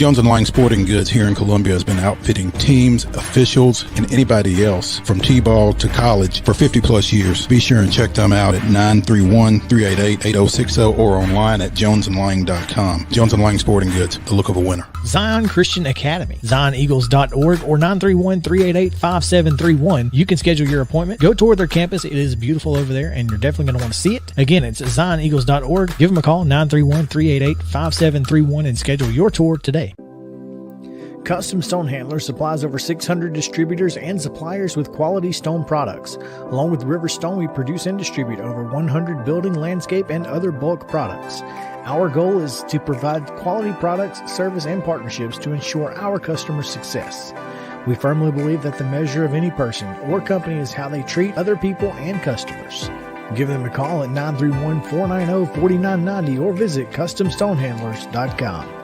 Jones and Lang Sporting Goods here in Columbia has been outfitting teams, officials, and anybody else from T-ball to college for 50 plus years. Be sure and check them out at 931-388-8060 or online at jonesandlang.com. Jones and Lang Sporting Goods, the look of a winner. Zion Christian Academy, zioneagles.org or 931-388-5731. You can schedule your appointment. Go tour their campus. It is beautiful over there, and you're definitely going to want to see it. Again, it's zioneagles.org. Give them a call, 931-388-5731, and schedule your tour today. Custom Stone Handlers supplies over 600 distributors and suppliers with quality stone products. Along with River Stone, we produce and distribute over 100 building, landscape, and other bulk products. Our goal is to provide quality products, service, and partnerships to ensure our customers' success. We firmly believe that the measure of any person or company is how they treat other people and customers. Give them a call at 931-490-4990 or visit CustomStonehandlers.com.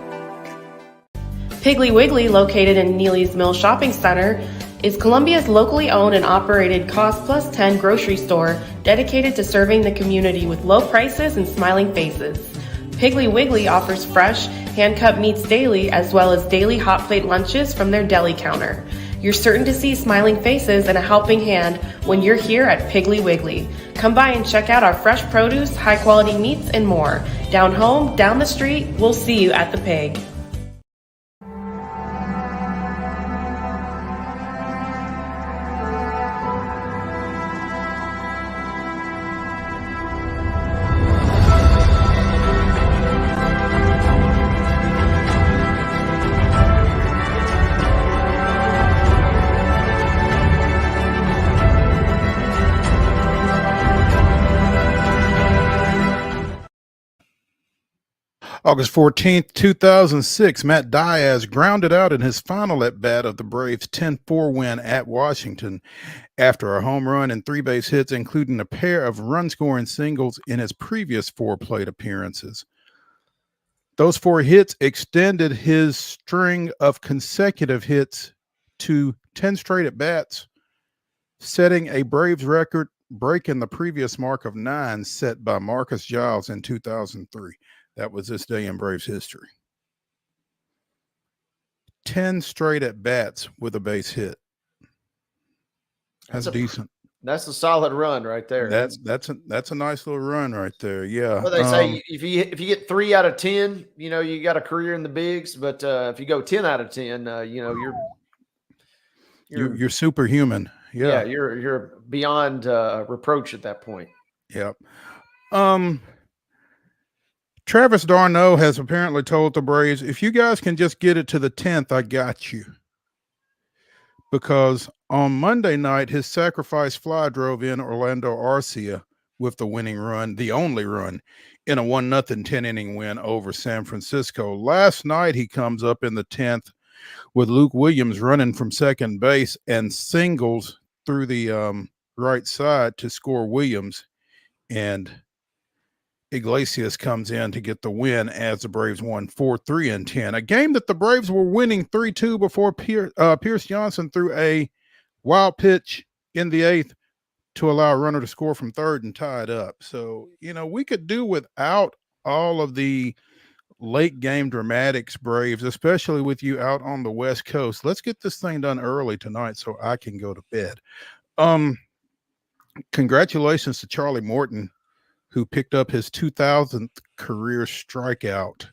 Piggly Wiggly, located in Neely's Mill Shopping Center, is Columbia's locally owned and operated Cost Plus 10 grocery store dedicated to serving the community with low prices and smiling faces. Piggly Wiggly offers fresh, hand-cut meats daily as well as daily hot plate lunches from their deli counter. You're certain to see smiling faces and a helping hand when you're here at Piggly Wiggly. Come by and check out our fresh produce, high-quality meats, and more. Down home, down the street, we'll see you at the Pig. August 14th, 2006, Matt Diaz grounded out in his final at-bat of the Braves' 10-4 win at Washington after a home run and 3 base hits, including a pair of run-scoring singles in his previous 4 plate appearances. Those 4 hits extended his string of consecutive hits to 10 straight at-bats, setting a Braves record, breaking the previous mark of 9 set by Marcus Giles in 2003. That was this day in Braves history. 10 straight at bats with a base hit. That's decent. That's a solid run right there. That's a nice little run right there. Yeah. Well, they say if you get 3 out of 10, you got a career in the bigs. But if you go 10 out of 10, you're superhuman. Yeah. You're beyond reproach at that point. Yep. Travis d'Arnaud has apparently told the Braves, if you guys can just get it to the 10th, I got you. Because on Monday night, his sacrifice fly drove in Orlando Arcia with the winning run, the only run, in a 1-0 10-inning win over San Francisco. Last night, he comes up in the 10th with Luke Williams running from second base and singles through the right side to score Williams. And Iglesias comes in to get the win as the Braves won 4-3 in 10. A game that the Braves were winning 3-2 before Pierce Johnson threw a wild pitch in the 8th to allow a runner to score from third and tie it up. So, we could do without all of the late game dramatics, Braves, especially with you out on the West Coast. Let's get this thing done early tonight so I can go to bed. Congratulations to Charlie Morton, who picked up his 2000th career strikeout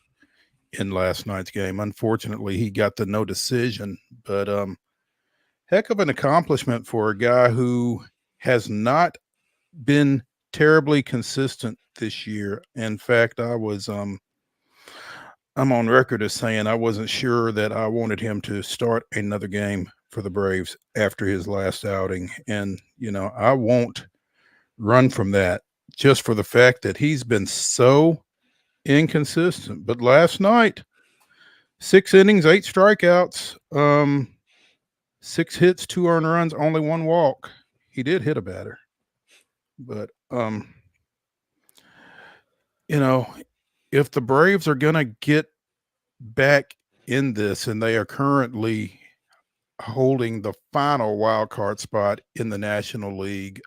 in last night's game. Unfortunately, he got the no decision, but heck of an accomplishment for a guy who has not been terribly consistent this year. In fact, I'm on record as saying I wasn't sure that I wanted him to start another game for the Braves after his last outing. And, I won't run from that, just for the fact that he's been so inconsistent. But last night, 6 innings, 8 strikeouts, 6 hits, 2 earned runs, only 1 walk. He did hit a batter. But, if the Braves are going to get back in this, and they are currently holding the final wild card spot in the National League,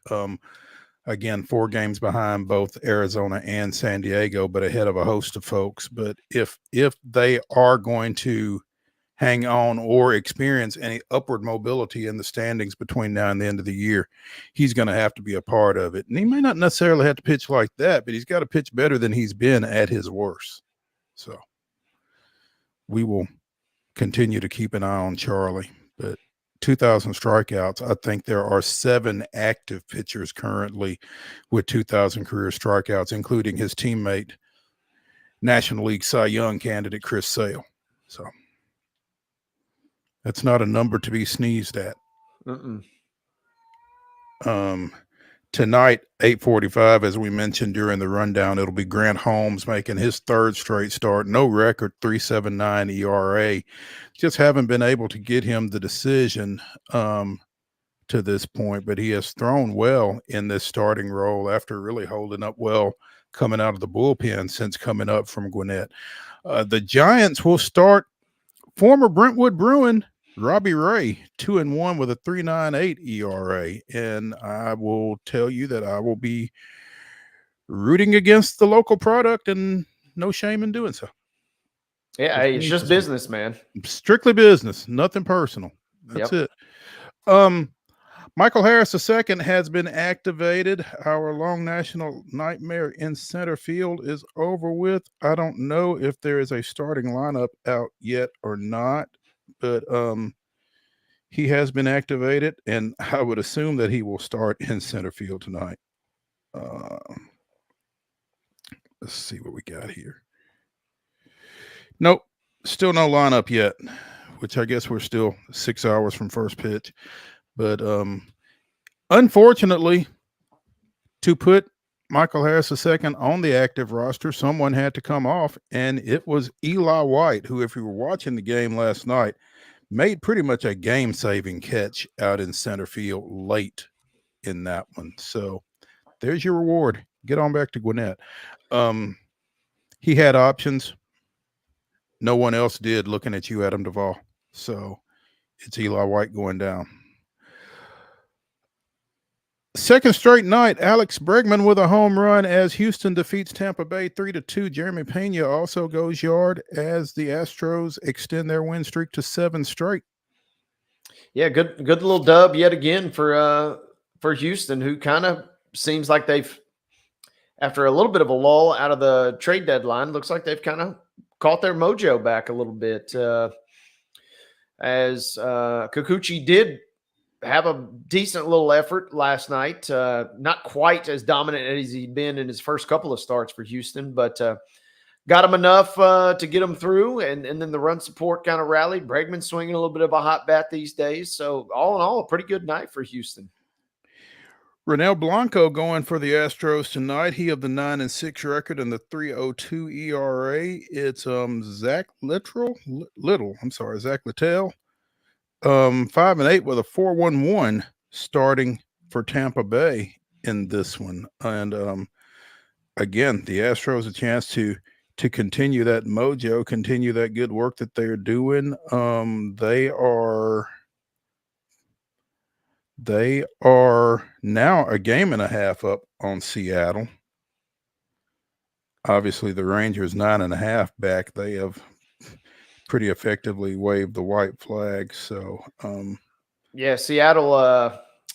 again, 4 games behind both Arizona and San Diego, but ahead of a host of folks. But if they are going to hang on or experience any upward mobility in the standings between now and the end of the year, he's going to have to be a part of it. And he may not necessarily have to pitch like that, but he's got to pitch better than he's been at his worst. So we will continue to keep an eye on Charlie. But 2,000 strikeouts, I think there are 7 active pitchers currently with 2,000 career strikeouts, including his teammate, National League Cy Young candidate Chris Sale. So that's not a number to be sneezed at. Tonight, 8:45, as we mentioned during the rundown, it'll be Grant Holmes making his 3rd straight start. No record, 3.79 ERA. Just haven't been able to get him the decision to this point, but he has thrown well in this starting role after really holding up well coming out of the bullpen since coming up from Gwinnett. The Giants will start former Brentwood Bruin Robbie Ray, 2-1 with a 3.98 ERA. And I will tell you that I will be rooting against the local product, and no shame in doing so. Yeah, hey, it's just business, man. Strictly business, nothing personal. That's it. Michael Harris II has been activated. Our long national nightmare in center field is over with. I don't know if there is a starting lineup out yet or not, but he has been activated, and I would assume that he will start in center field tonight. Let's see what we got here. Nope, still no lineup yet, which I guess we're still 6 hours from first pitch. But unfortunately, to put Michael Harris II on the active roster, someone had to come off, and it was Eli White, who, if you were watching the game last night, made pretty much a game-saving catch out in center field late in that one. So there's your reward. Get on back to Gwinnett. He had options. No one else did, looking at you, Adam Duvall. So it's Eli White going down. Second straight night, Alex Bregman with a home run as Houston defeats Tampa Bay 3-2. Jeremy Pena also goes yard as the Astros extend their win streak to 7 straight. Yeah, good little dub yet again for Houston, who kind of seems like they've, after a little bit of a lull out of the trade deadline, looks like they've kind of caught their mojo back a little bit. As Kikuchi did have a decent little effort last night. Not quite as dominant as he'd been in his first couple of starts for Houston, but got him enough to get him through. And then the run support kind of rallied. Bregman swinging a little bit of a hot bat these days. So all in all, a pretty good night for Houston. Ronel Blanco going for the Astros tonight. He of the 9-6 record and the 3.02 ERA. It's Zach Littell. Zach Littell. 5-8 with a 4.11 starting for Tampa Bay in this one. And again, the Astros a chance to continue that mojo, continue that good work that they're doing. They are now a game and a half up on Seattle. Obviously, the Rangers 9.5 back. They have pretty effectively waved the white flag. So, yeah, Seattle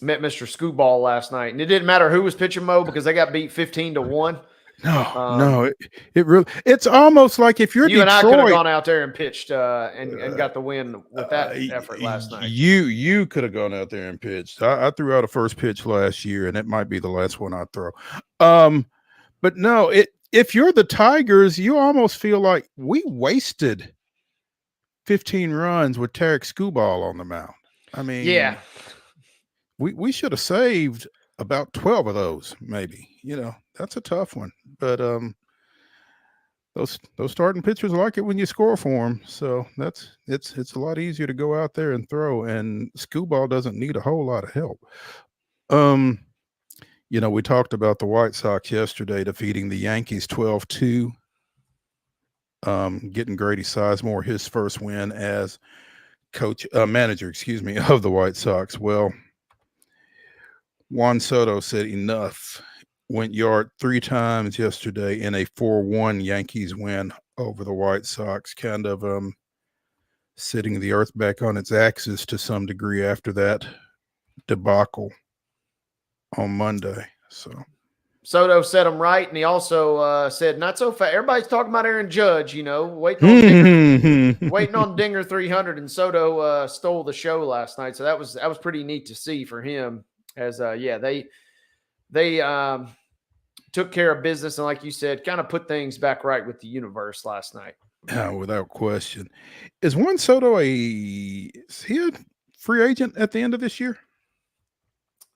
met Mr. Scooball last night, and it didn't matter who was pitching, Mo, because they got beat 15-1. No, it really, it's almost like if you're you Detroit, and I could have gone out there and pitched and got the win with that effort last night. You could have gone out there and pitched. I threw out a first pitch last year, and it might be the last one I throw. But no, if you're the Tigers, you almost feel like we wasted 15 runs with Tarek Scooball on the mound. I mean, yeah, we should have saved about 12 of those, maybe. You know, that's a tough one. But those starting pitchers like it when you score for them. So it's a lot easier to go out there and throw. And Scooball doesn't need a whole lot of help. You know, we talked about the White Sox yesterday defeating the Yankees 12-2. Getting Grady Sizemore his first win as manager of the White Sox. Well, Juan Soto said enough. Went yard 3 times yesterday in a 4-1 Yankees win over the White Sox. Kind of setting the earth back on its axis to some degree after that debacle on Monday. So Soto set him right, and he also said, not so fast. Everybody's talking about Aaron Judge, waiting on Dinger 300, and Soto stole the show last night. So that was pretty neat to see for him. As they took care of business, and like you said, kind of put things back right with the universe last night. Without question. Is Juan Soto is he a free agent at the end of this year?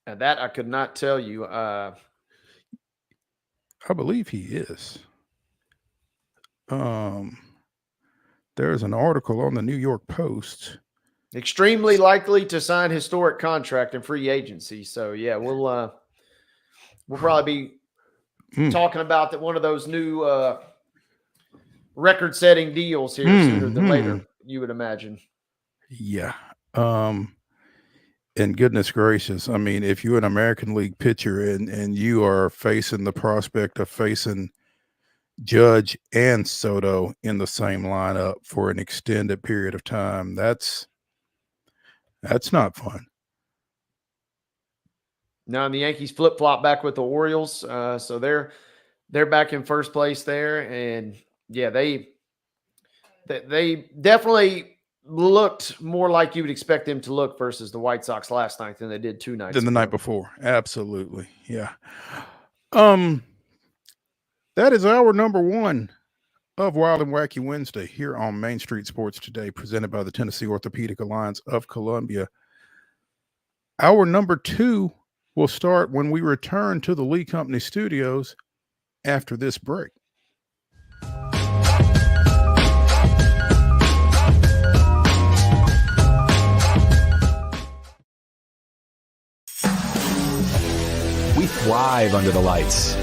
And that I could not tell you. I believe he is. There's an article on the New York Post. Extremely likely to sign historic contract in free agency. So yeah, we'll probably be talking about that, one of those new record-setting deals here sooner than later, you would imagine. Yeah. And goodness gracious, I mean, if you're an American League pitcher and you are facing the prospect of facing Judge and Soto in the same lineup for an extended period of time, that's not fun. Now, and the Yankees flip-flop back with the Orioles, so they're back in first place there, and yeah, they definitely looked more like you would expect them to look versus the White Sox last night than they did 2 nights than the ago. night before. Absolutely. Yeah. That is our number 1 of Wild and Wacky Wednesday here on Main Street Sports Today, presented by the Tennessee Orthopedic Alliance of Columbia. Our number 2 will start when we return to the Lee Company studios after this break. We thrive under the lights.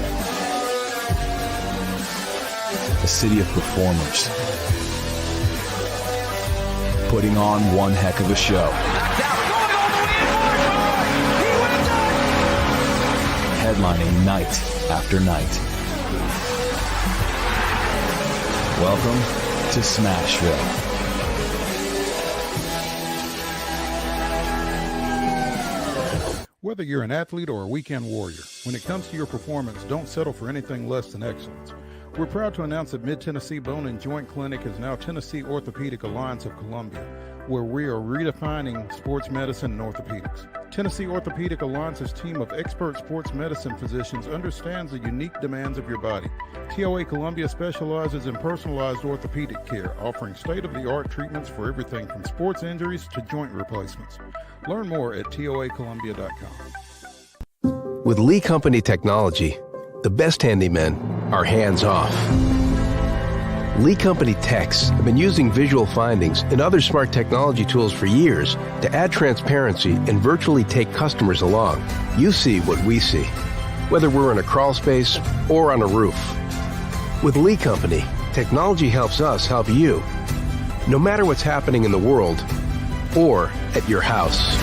A city of performers. Putting on one heck of a show. Headlining night after night. Welcome to Smashville. Whether you're an athlete or a weekend warrior, when it comes to your performance, don't settle for anything less than excellence. We're proud to announce that Mid-Tennessee Bone and Joint Clinic is now Tennessee Orthopedic Alliance of Columbia, where we are redefining sports medicine and orthopedics. Tennessee Orthopedic Alliance's team of expert sports medicine physicians understands the unique demands of your body. TOA Columbia specializes in personalized orthopedic care, offering state-of-the-art treatments for everything from sports injuries to joint replacements. Learn more at toacolumbia.com. With Lee Company technology, the best handymen are hands-off. Lee Company techs have been using visual findings and other smart technology tools for years to add transparency and virtually take customers along. You see what we see, whether we're in a crawl space or on a roof. With Lee Company, technology helps us help you, no matter what's happening in the world or at your house.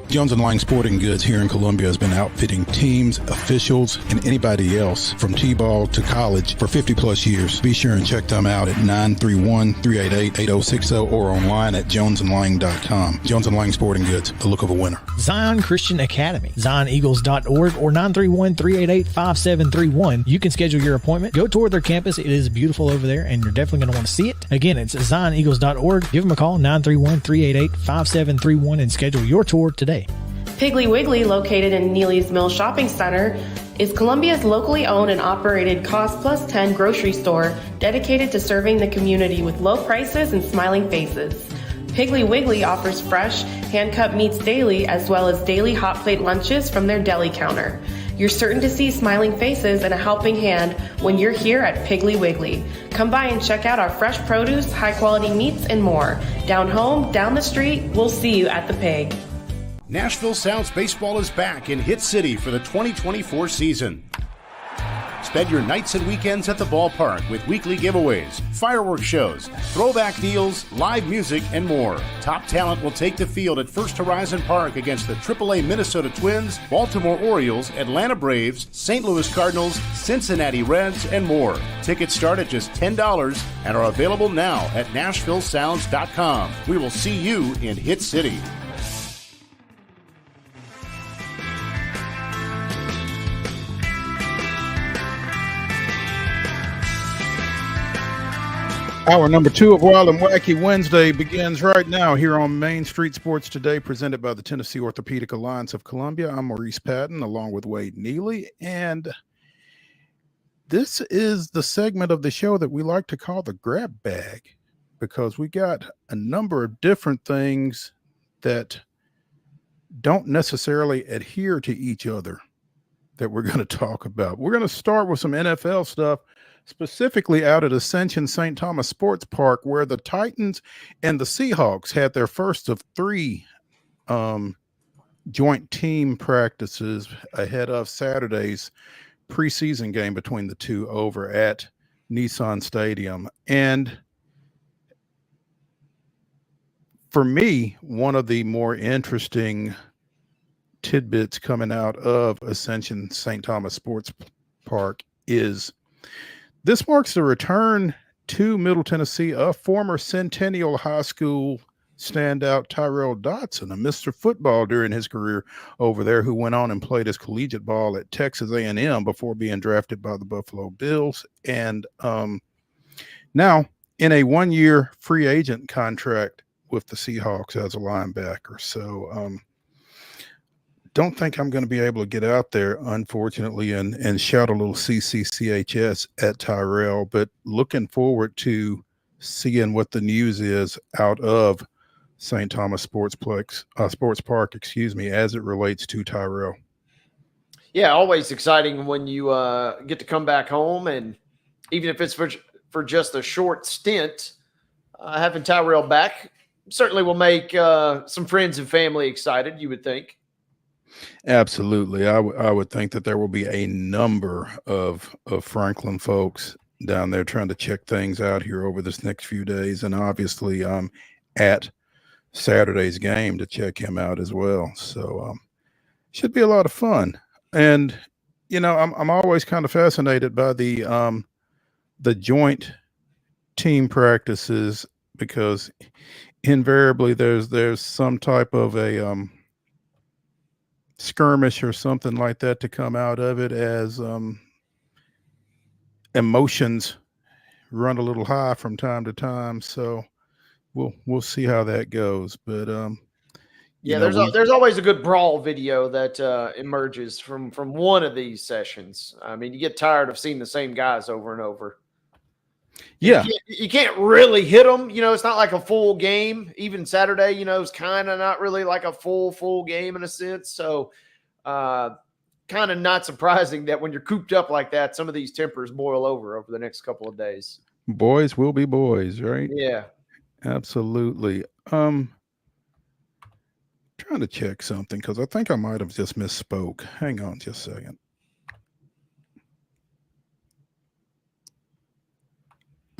Jones & Lang Sporting Goods here in Columbia has been outfitting teams, officials, and anybody else from T-ball to college for 50 plus years. Be sure and check them out at 931-388-8060 or online at jonesandlang.com. Jones & Lang Sporting Goods, the look of a winner. Zion Christian Academy, zioneagles.org or 931-388-5731. You can schedule your appointment. Go tour their campus. It is beautiful over there, and you're definitely going to want to see it. Again, it's zioneagles.org. Give them a call, 931-388-5731, and schedule your tour today. Piggly Wiggly, located in Neely's Mill Shopping Center, is Columbia's locally owned and operated Cost Plus 10 grocery store dedicated to serving the community with low prices and smiling faces. Piggly Wiggly offers fresh, hand-cut meats daily, as well as daily hot plate lunches from their deli counter. You're certain to see smiling faces and a helping hand when you're here at Piggly Wiggly. Come by and check out our fresh produce, high-quality meats, and more. Down home, down the street, we'll see you at the Pig. Nashville Sounds Baseball is back in Hit City for the 2024 season. Spend your nights and weekends at the ballpark with weekly giveaways, fireworks shows, throwback deals, live music, and more. Top talent will take the field at First Horizon Park against the AAA Minnesota Twins, Baltimore Orioles, Atlanta Braves, St. Louis Cardinals, Cincinnati Reds, and more. Tickets start at just $10 and are available now at NashvilleSounds.com. We will see you in Hit City. Hour number 2 of Wild and Wacky Wednesday begins right now here on Main Street Sports Today, presented by the Tennessee Orthopedic Alliance of Columbia. I'm Maurice Patton, along with Wade Neely, and this is the segment of the show that we like to call the grab bag, because we got a number of different things that don't necessarily adhere to each other that we're going to talk about. We're going to start with some NFL stuff, specifically out at Ascension St. Thomas Sports Park, where the Titans and the Seahawks had their first of 3 joint team practices ahead of Saturday's preseason game between the two over at Nissan Stadium. And for me, one of the more interesting tidbits coming out of Ascension St. Thomas Sports Park is this marks the return to Middle Tennessee of former Centennial High School standout Tyrell Dotson, a Mr. Football during his career over there, who went on and played his collegiate ball at Texas A&M before being drafted by the Buffalo Bills. And now in a 1-year free agent contract with the Seahawks as a linebacker. So don't think I'm going to be able to get out there, unfortunately, and shout a little CCCHS at Tyrell, but looking forward to seeing what the news is out of St. Thomas Sports Park, as it relates to Tyrell. Yeah, always exciting when you get to come back home, and even if it's for just a short stint, having Tyrell back certainly will make some friends and family excited, you would think. Absolutely. I would think that there will be a number of Franklin folks down there trying to check things out here over this next few days. And obviously at Saturday's game to check him out as well. So should be a lot of fun. And, you know, I'm always kind of fascinated by the joint team practices, because invariably there's some type of a skirmish or something like that to come out of it, as emotions run a little high from time to time. So we'll see how that goes. But there's always a good brawl video that emerges from one of these sessions. I mean, you get tired of seeing the same guys over and over. Yeah, you can't really hit them. You know, it's not like a full game. Even Saturday, you know, is kind of not really like a full game in a sense. So, kind of not surprising that when you're cooped up like that, some of these tempers boil over the next couple of days. Boys will be boys, right? Yeah, absolutely. Trying to check something, because I think I might have just misspoke. Hang on just a second.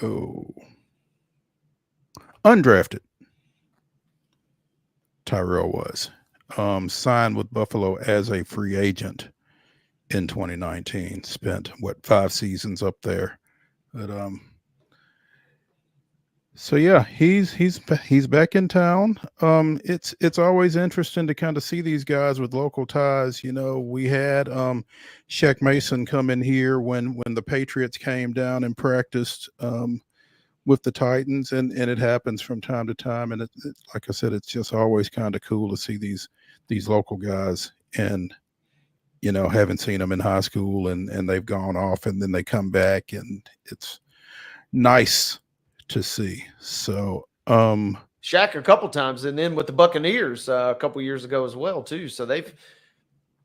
Oh, undrafted Tyrell was signed with Buffalo as a free agent in 2019. Spent 5 seasons up there, but so yeah, he's back in town. It's always interesting to kind of see these guys with local ties. You know, we had Shaq Mason come in here when the Patriots came down and practiced with the Titans, and it happens from time to time. And it, like I said, it's just always kind of cool to see these local guys, and you know, haven't seen them in high school, and they've gone off and then they come back, and it's nice to see. So Shaq a couple times, and then with the Buccaneers a couple years ago as well too. So that's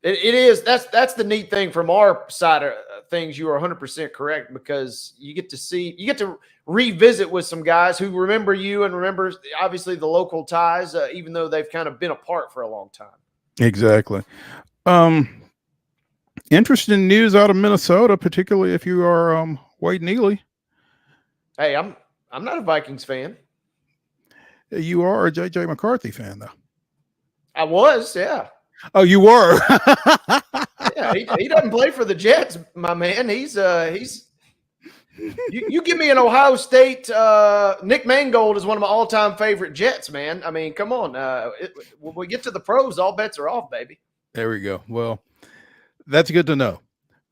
the neat thing from our side of things. You are 100% correct, because you get to revisit with some guys who remember you and remember obviously the local ties, even though they've kind of been apart for a long time. Exactly. Interesting news out of Minnesota, particularly if you are Wade Neely. Hey, I'm not a Vikings fan. You are a J.J. McCarthy fan, though. I was, yeah. Oh, you were. Yeah, he doesn't play for the Jets, my man. He's you give me an Ohio State. Nick Mangold is one of my all-time favorite Jets, man. I mean, come on. When we get to the pros, all bets are off, baby. There we go. Well, that's good to know.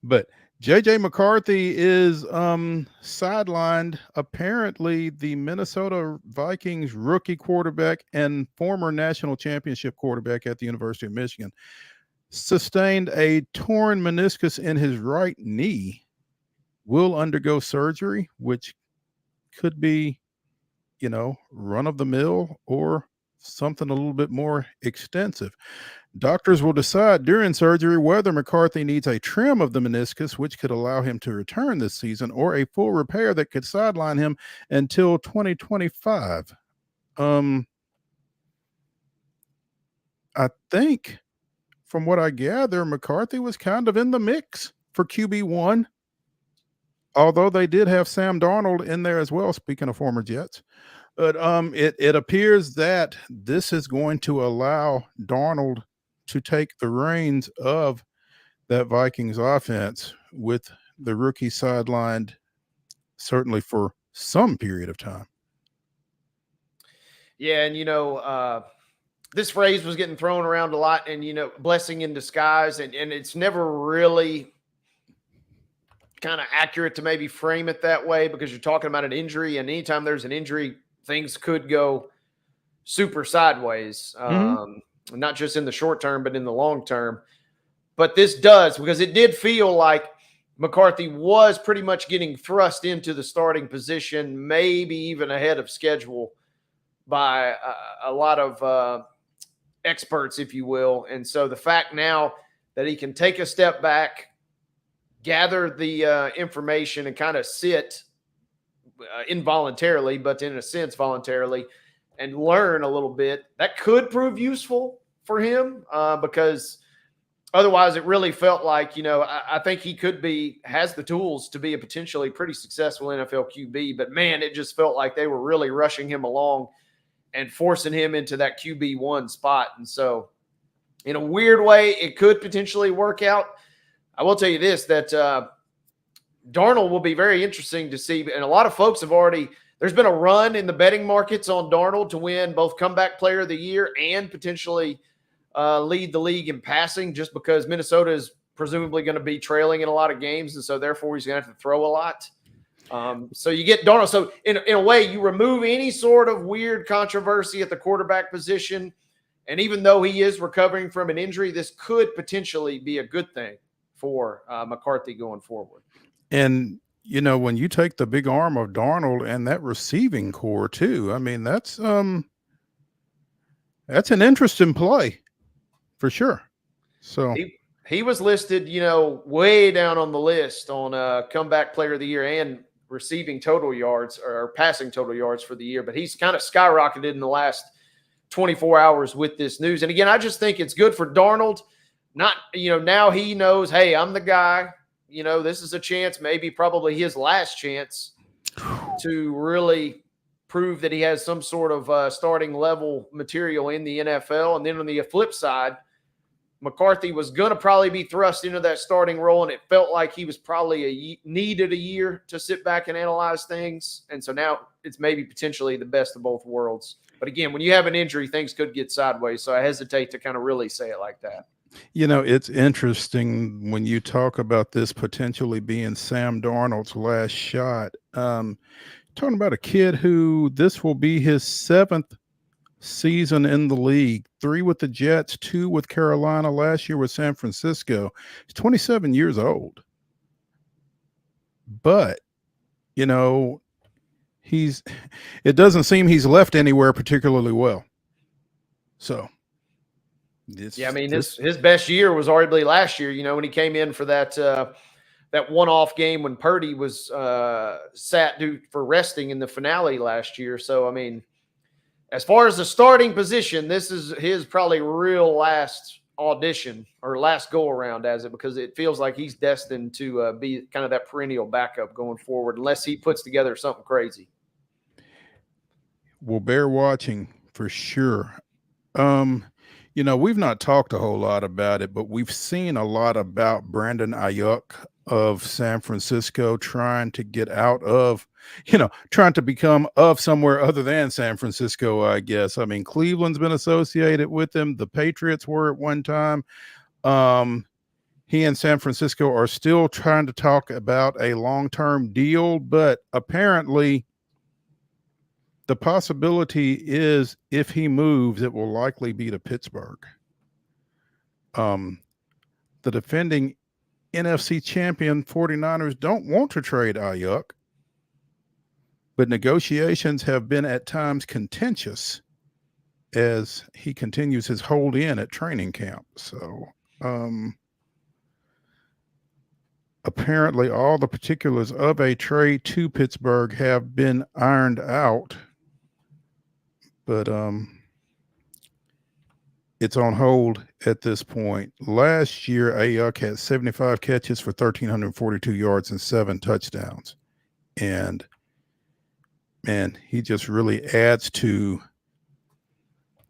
But J.J. McCarthy is sidelined. Apparently, the Minnesota Vikings rookie quarterback and former national championship quarterback at the University of Michigan sustained a torn meniscus in his right knee, will undergo surgery, which could be, run of the mill or something a little bit more extensive. Doctors will decide during surgery whether McCarthy needs a trim of the meniscus, which could allow him to return this season, or a full repair that could sideline him until 2025. I think, from what I gather, McCarthy was kind of in the mix for QB1, although they did have Sam Darnold in there as well, speaking of former Jets. But it appears that this is going to allow Darnold to take the reins of that Vikings offense, with the rookie sidelined certainly for some period of time. Yeah, and this phrase was getting thrown around a lot, and blessing in disguise, and it's never really kind of accurate to maybe frame it that way, because you're talking about an injury, and anytime there's an injury, things could go super sideways. Not just in the short term, but in the long term. But this does, because it did feel like McCarthy was pretty much getting thrust into the starting position, maybe even ahead of schedule by a lot of experts, if you will. And so the fact now that he can take a step back, gather the information, and kind of sit involuntarily, but in a sense voluntarily, and learn a little bit, that could prove useful for him, because otherwise it really felt like, I think he has the tools to be a potentially pretty successful NFL QB, but man, it just felt like they were really rushing him along and forcing him into that QB1 spot. And so in a weird way, it could potentially work out. I will tell you this, that Darnold will be very interesting to see. And a lot of folks there's been a run in the betting markets on Darnold to win both comeback player of the year and potentially lead the league in passing, just because Minnesota is presumably going to be trailing in a lot of games. And so therefore he's going to have to throw a lot. So you get Darnold. So in a way, you remove any sort of weird controversy at the quarterback position. And even though he is recovering from an injury, this could potentially be a good thing for McCarthy going forward. And, when you take the big arm of Darnold and that receiving core too, I mean, that's an interesting play for sure. So he was listed, way down on the list on comeback player of the year and receiving total yards or passing total yards for the year. But he's kind of skyrocketed in the last 24 hours with this news. And again, I just think it's good for Darnold. Not, now he knows, hey, I'm the guy. This is a chance, maybe probably his last chance to really prove that he has some sort of starting level material in the NFL. And then on the flip side, McCarthy was going to probably be thrust into that starting role, and it felt like he was probably needed a year to sit back and analyze things. And so now it's maybe potentially the best of both worlds. But again, when you have an injury, things could get sideways. So I hesitate to kind of really say it like that. It's interesting when you talk about this potentially being Sam Darnold's last shot. Talking about a kid who this will be his 7th season in the league, 3 with the Jets, 2 with Carolina, last year with San Francisco. He's 27 years old. But, it doesn't seem he's left anywhere particularly well. So his best year was arguably last year, when he came in for that one-off game when Purdy was sat due for resting in the finale last year. So, as far as the starting position, this is his probably real last audition or last go around as it, because it feels like he's destined to be kind of that perennial backup going forward, unless he puts together something crazy. We'll bear watching for sure. We've not talked a whole lot about it, but we've seen a lot about Brandon Ayuk of San Francisco trying to get out of, trying to become of somewhere other than San Francisco, I guess. I mean, Cleveland's been associated with him. The Patriots were at one time. He and San Francisco are still trying to talk about a long-term deal, but apparently the possibility is if he moves, it will likely be to Pittsburgh. The defending NFC champion 49ers don't want to trade Ayuk, but negotiations have been at times contentious as he continues his hold in at training camp. So apparently all the particulars of a trade to Pittsburgh have been ironed out. But it's on hold at this point. Last year, Ayuk had 75 catches for 1,342 yards and 7 touchdowns. And, man, he just really adds to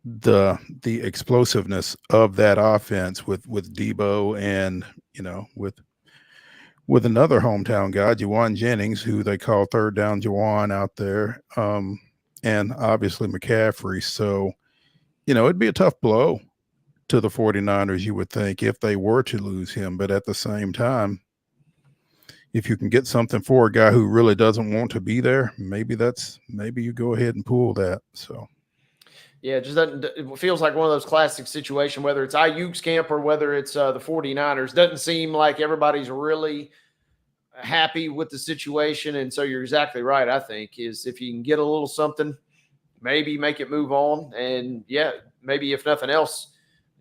the explosiveness of that offense with Debo and, with another hometown guy, Juwan Jennings, who they call third down Juwan out there. And obviously McCaffrey. So, it'd be a tough blow to the 49ers, you would think, if they were to lose him. But at the same time, if you can get something for a guy who really doesn't want to be there, maybe you go ahead and pull that. So, yeah, it feels like one of those classic situations, whether it's Ayuk's camp or whether it's the 49ers. Doesn't seem like everybody's really happy with the situation. And so you're exactly right, I think, is if you can get a little something, maybe make it move on. And yeah, maybe if nothing else,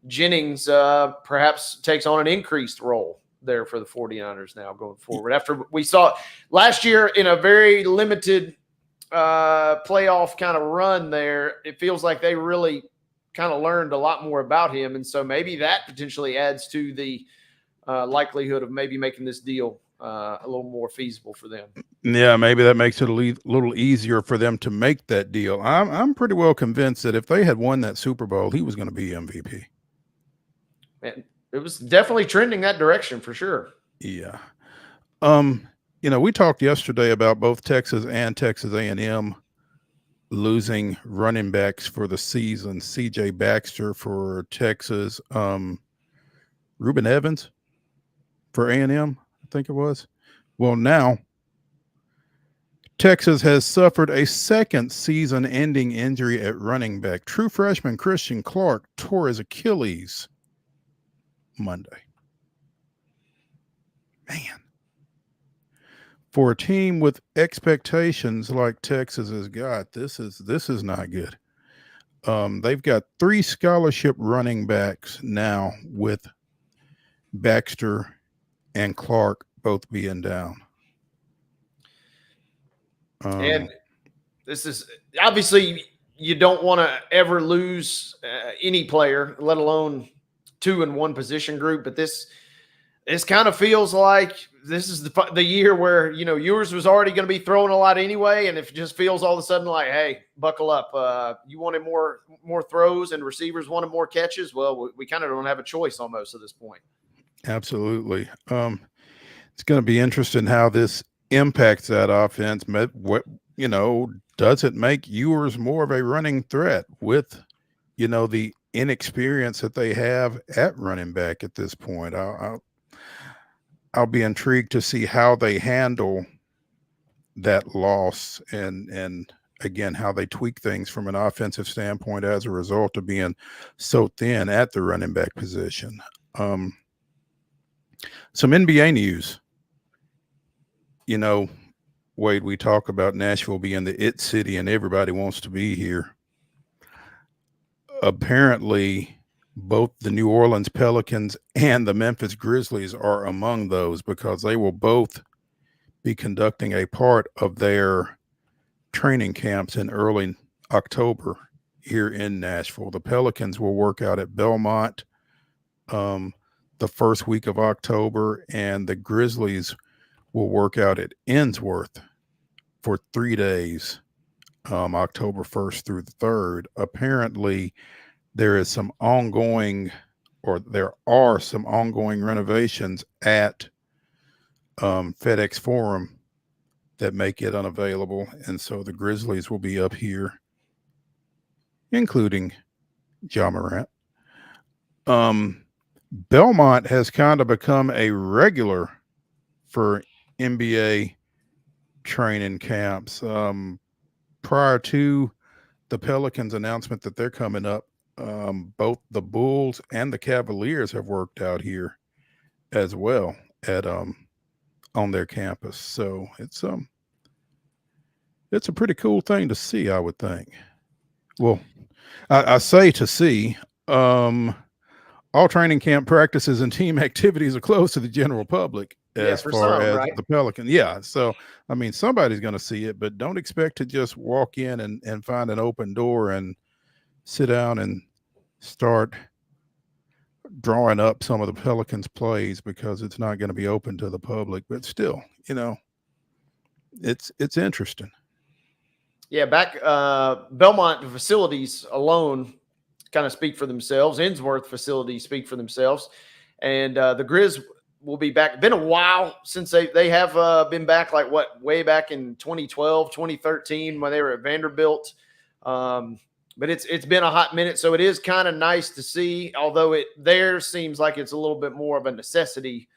Jennings perhaps takes on an increased role there for the 49ers now going forward. After we saw last year in a very limited playoff kind of run there, it feels like they really kind of learned a lot more about him. And so maybe that potentially adds to the likelihood of maybe making this deal a little more feasible for them. Yeah, maybe that makes it a little easier for them to make that deal. I'm pretty well convinced that if they had won that Super Bowl, he was going to be MVP. And it was definitely trending that direction for sure. Yeah. We talked yesterday about both Texas and Texas A&M losing running backs for the season. C.J. Baxter for Texas, Reuben Evans for A&M. I think it was. Well, now Texas has suffered a second season-ending injury at running back. True freshman Christian Clark tore his Achilles Monday. Man. For a team with expectations like Texas has got, this is not good. They've got 3 scholarship running backs now with Baxter and Clark both being down. And this is obviously you don't want to ever lose any player, let alone 2 in one position group. But this kind of feels like this is the year where, yours was already going to be throwing a lot anyway. And if it just feels all of a sudden like, hey, buckle up. You wanted more throws and receivers wanted more catches. Well, we kind of don't have a choice almost at this point. Absolutely. It's going to be interesting how this impacts that offense. What, does it make Ewers more of a running threat with, the inexperience that they have at running back at this point? I'll be intrigued to see how they handle that loss and again, how they tweak things from an offensive standpoint as a result of being so thin at the running back position. Some NBA news. Wade, we talk about Nashville being the it city and everybody wants to be here. Apparently, both the New Orleans Pelicans and the Memphis Grizzlies are among those because they will both be conducting a part of their training camps in early October here in Nashville. The Pelicans will work out at Belmont the first week of October, and the Grizzlies will work out at Ensworth for 3 days, October 1st through the 3rd. Apparently, there are some ongoing renovations at FedEx Forum that make it unavailable, and so the Grizzlies will be up here, including Ja Morant. Belmont has kind of become a regular for NBA training camps. Prior to the Pelicans announcement that they're coming up, both the Bulls and the Cavaliers have worked out here as well at on their campus. So it's a pretty cool thing to see, I would think. Well, I say to see. All training camp practices and team activities are closed to the general public as far as the Pelican. Yeah. So, I mean, somebody's going to see it, but don't expect to just walk in and find an open door and sit down and start drawing up some of the Pelicans plays, because it's not going to be open to the public. But still, it's interesting. Yeah. Back Belmont facilities alone kind of speak for themselves. Ensworth facilities speak for themselves. And the Grizz will be back. Been a while since they have been back, like way back in 2012, 2013 when they were at Vanderbilt. But it's been a hot minute. So it is kind of nice to see, although there seems like it's a little bit more of a necessity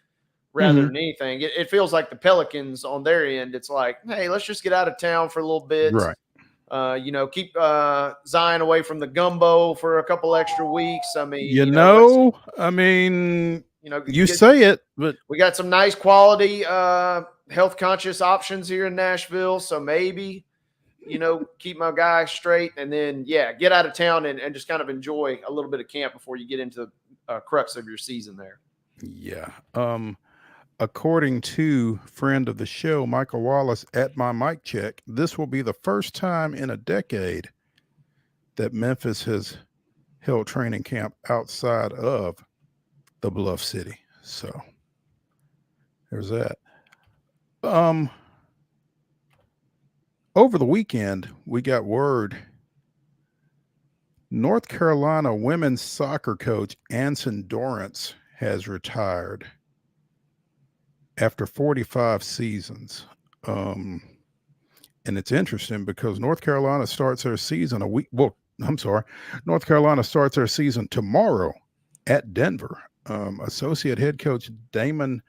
rather than anything. It feels like the Pelicans on their end, it's like, hey, let's just get out of town for a little bit. Right. Keep Zion away from the gumbo for a couple extra weeks. I mean, you say it, but we got some nice quality health conscious options here in Nashville. So maybe, keep my guy straight, and then, get out of town and just kind of enjoy a little bit of camp before you get into the crux of your season there. Yeah. According to friend of the show, Michael Wallace, at my mic check, this will be the first time in a decade that Memphis has held training camp outside of the Bluff City. So there's that. Over the weekend, we got word North Carolina women's soccer coach Anson Dorrance has retired after 45 seasons. And it's interesting because North Carolina starts their season North Carolina starts their season tomorrow at Denver. Associate head coach Damon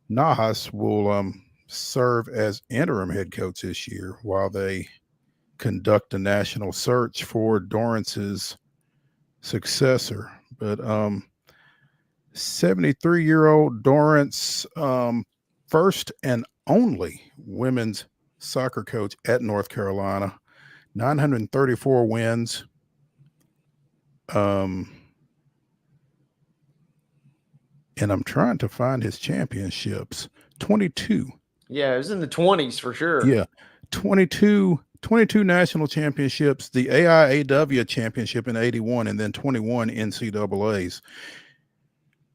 Nahas will serve as interim head coach this year while they conduct a national search for Dorrance's successor. But 73-year-old Dorrance, first and only women's soccer coach at North Carolina, 934 wins. And I'm trying to find his championships. 22. Yeah, it was in the 20s for sure. Yeah, 22 national championships, the AIAW championship in 81, and then 21 NCAAs.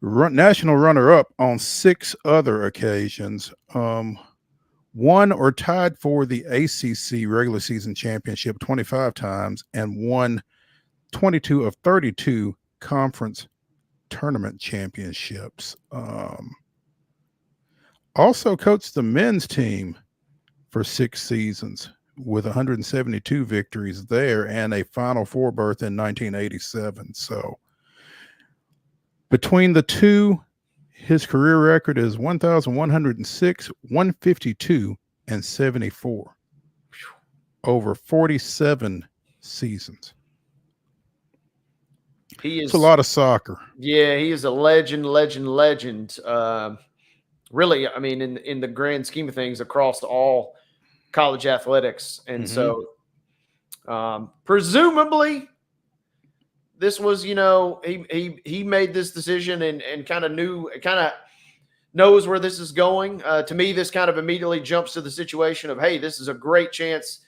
National runner-up on 6 other occasions. Won or tied for the ACC regular season championship 25 times, and won 22 of 32 conference tournament championships. Also coached the men's team for 6 seasons with 172 victories there and a Final Four berth in 1987. So between the two, his career record is 1,106, 152, and 74 over 47 seasons. It's a lot of soccer. Yeah, he is a legend. Really, I mean, in the grand scheme of things, across all college athletics. And so presumably this was, he made this decision and kind of knows where this is going. To me, this kind of immediately jumps to the situation of, hey, this is a great chance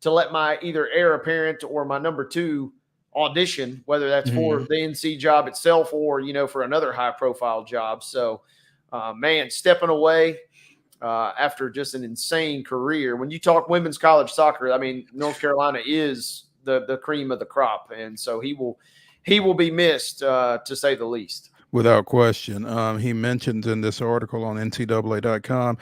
to let my either heir apparent or my number 2 audition, whether that's for Mhm. the NC job itself or, for another high profile job. So, man, stepping away after just an insane career. When you talk women's college soccer, I mean, North Carolina is the cream of the crop. And so he will be missed, to say the least. Without question. He mentions in this article on NCAA.com,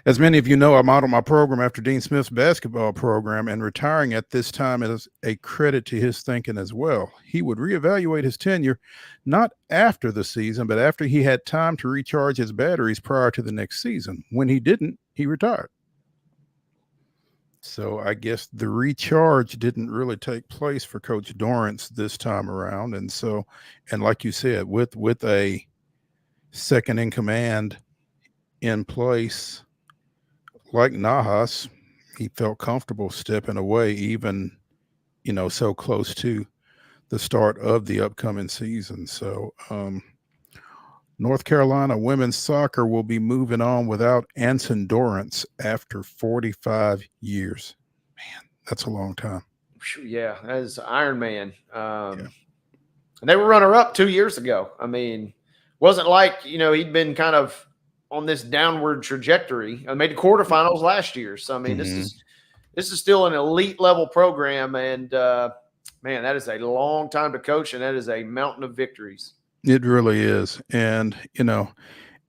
as many of you know, I modeled my program after Dean Smith's basketball program, and retiring at this time is a credit to his thinking as well. He would reevaluate his tenure not after the season, but after he had time to recharge his batteries prior to the next season. When he didn't, he retired. So I guess the recharge didn't really take place for Coach Dorrance this time around. And so, and like you said, with a second in command in place like Nahas, he felt comfortable stepping away, even, so close to the start of the upcoming season. So North Carolina women's soccer will be moving on without Anson Dorrance after 45 years. Man, that's a long time. Yeah, that is Iron Man. And they were runner-up 2 years ago. I mean, wasn't like, he'd been kind of on this downward trajectory. I made the quarterfinals last year. So, I mean, this is still an elite level program. And, man, that is a long time to coach, and that is a mountain of victories. It really is. And,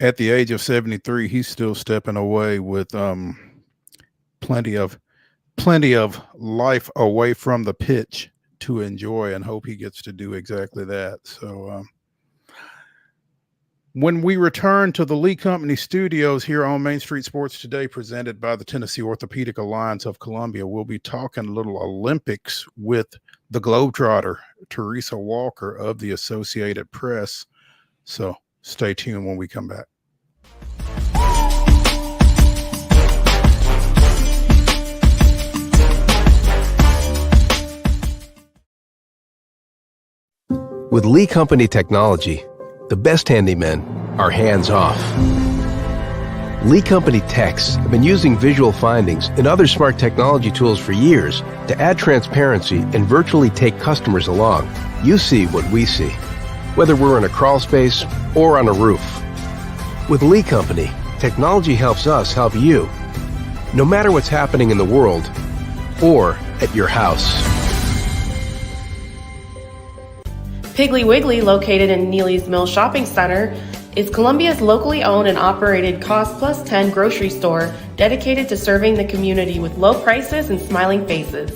at the age of 73, he's still stepping away with plenty of life away from the pitch to enjoy, and hope he gets to do exactly that. So when we return to the Lee Company studios here on Main Street Sports Today, presented by the Tennessee Orthopedic Alliance of Columbia, we'll be talking a little Olympics with the Globetrotter, TERESA Walker of the Associated Press. So stay tuned when we come back. With Lee Company technology, the best handymen are hands-off. Lee Company techs have been using visual findings and other smart technology tools for years to add transparency and virtually take customers along. You see what we see, whether we're in a crawl space or on a roof. With Lee Company, technology helps us help you, no matter what's happening in the world or at your house. Piggly Wiggly, located in Neely's Mill Shopping Center, is Columbia's locally owned and operated Cost Plus 10 grocery store dedicated to serving the community with low prices and smiling faces.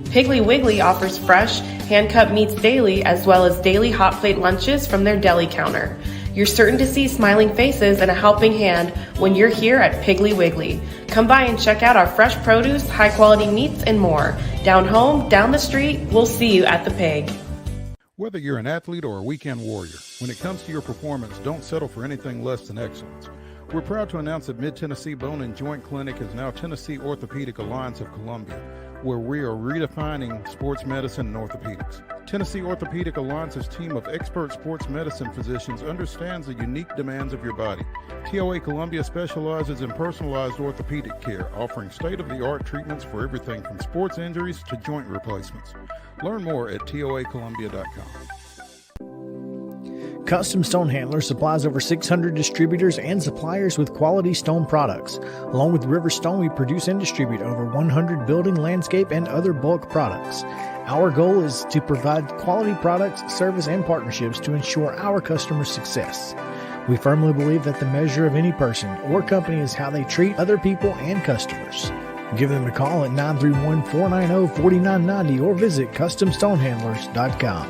Piggly Wiggly offers fresh, hand-cut meats daily, as well as daily hot plate lunches from their deli counter. You're certain to see smiling faces and a helping hand when you're here at Piggly Wiggly. Come by and check out our fresh produce, high-quality meats, and more. Down home, down the street, we'll see you at the Pig. Whether you're an athlete or a weekend warrior, when it comes to your performance, don't settle for anything less than excellence. We're proud to announce that Mid-Tennessee Bone and Joint Clinic is now Tennessee Orthopedic Alliance of Columbia, where we are redefining sports medicine and orthopedics. Tennessee Orthopedic Alliance's team of expert sports medicine physicians understands the unique demands of your body. TOA Columbia specializes in personalized orthopedic care, offering state-of-the-art treatments for everything from sports injuries to joint replacements. Learn more at toacolumbia.com. Custom Stone Handler supplies over 600 distributors and suppliers with quality stone products. Along with River Stone, we produce and distribute over 100 building, landscape, and other bulk products. Our goal is to provide quality products, service, and partnerships to ensure our customers' success. We firmly believe that the measure of any person or company is how they treat other people and customers. Give them a call at 931-490-4990 or visit CustomStonehandlers.com.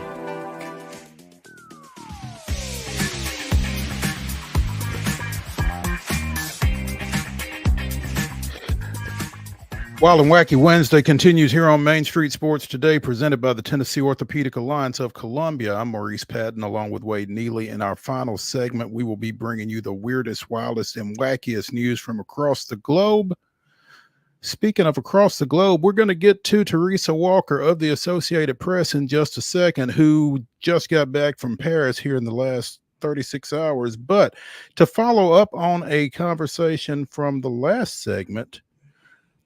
Wild and Wacky Wednesday continues here on Main Street Sports Today, presented by the Tennessee Orthopedic Alliance of Columbia. I'm Maurice Patton, along with Wade Neely. In our final segment, we will be bringing you the weirdest, wildest, and wackiest news from across the globe. Speaking of across the globe, we're going to get to TERESA Walker of the Associated Press in just a second, who just got back from Paris here in the last 36 hours. But to follow up on a conversation from the last segment,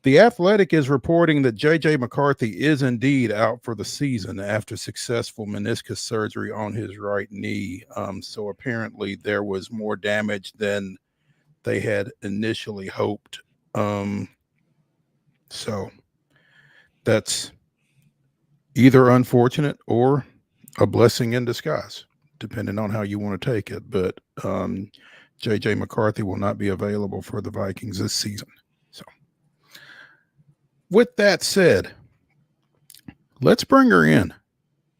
The Athletic is reporting that J.J. McCarthy is indeed out for the season after successful meniscus surgery on his right knee. So apparently there was more damage than they had initially hoped. So that's either unfortunate or a blessing in disguise, depending on how you want to take it. But J.J. McCarthy will not be available for the Vikings this season. So with that said, let's bring her in.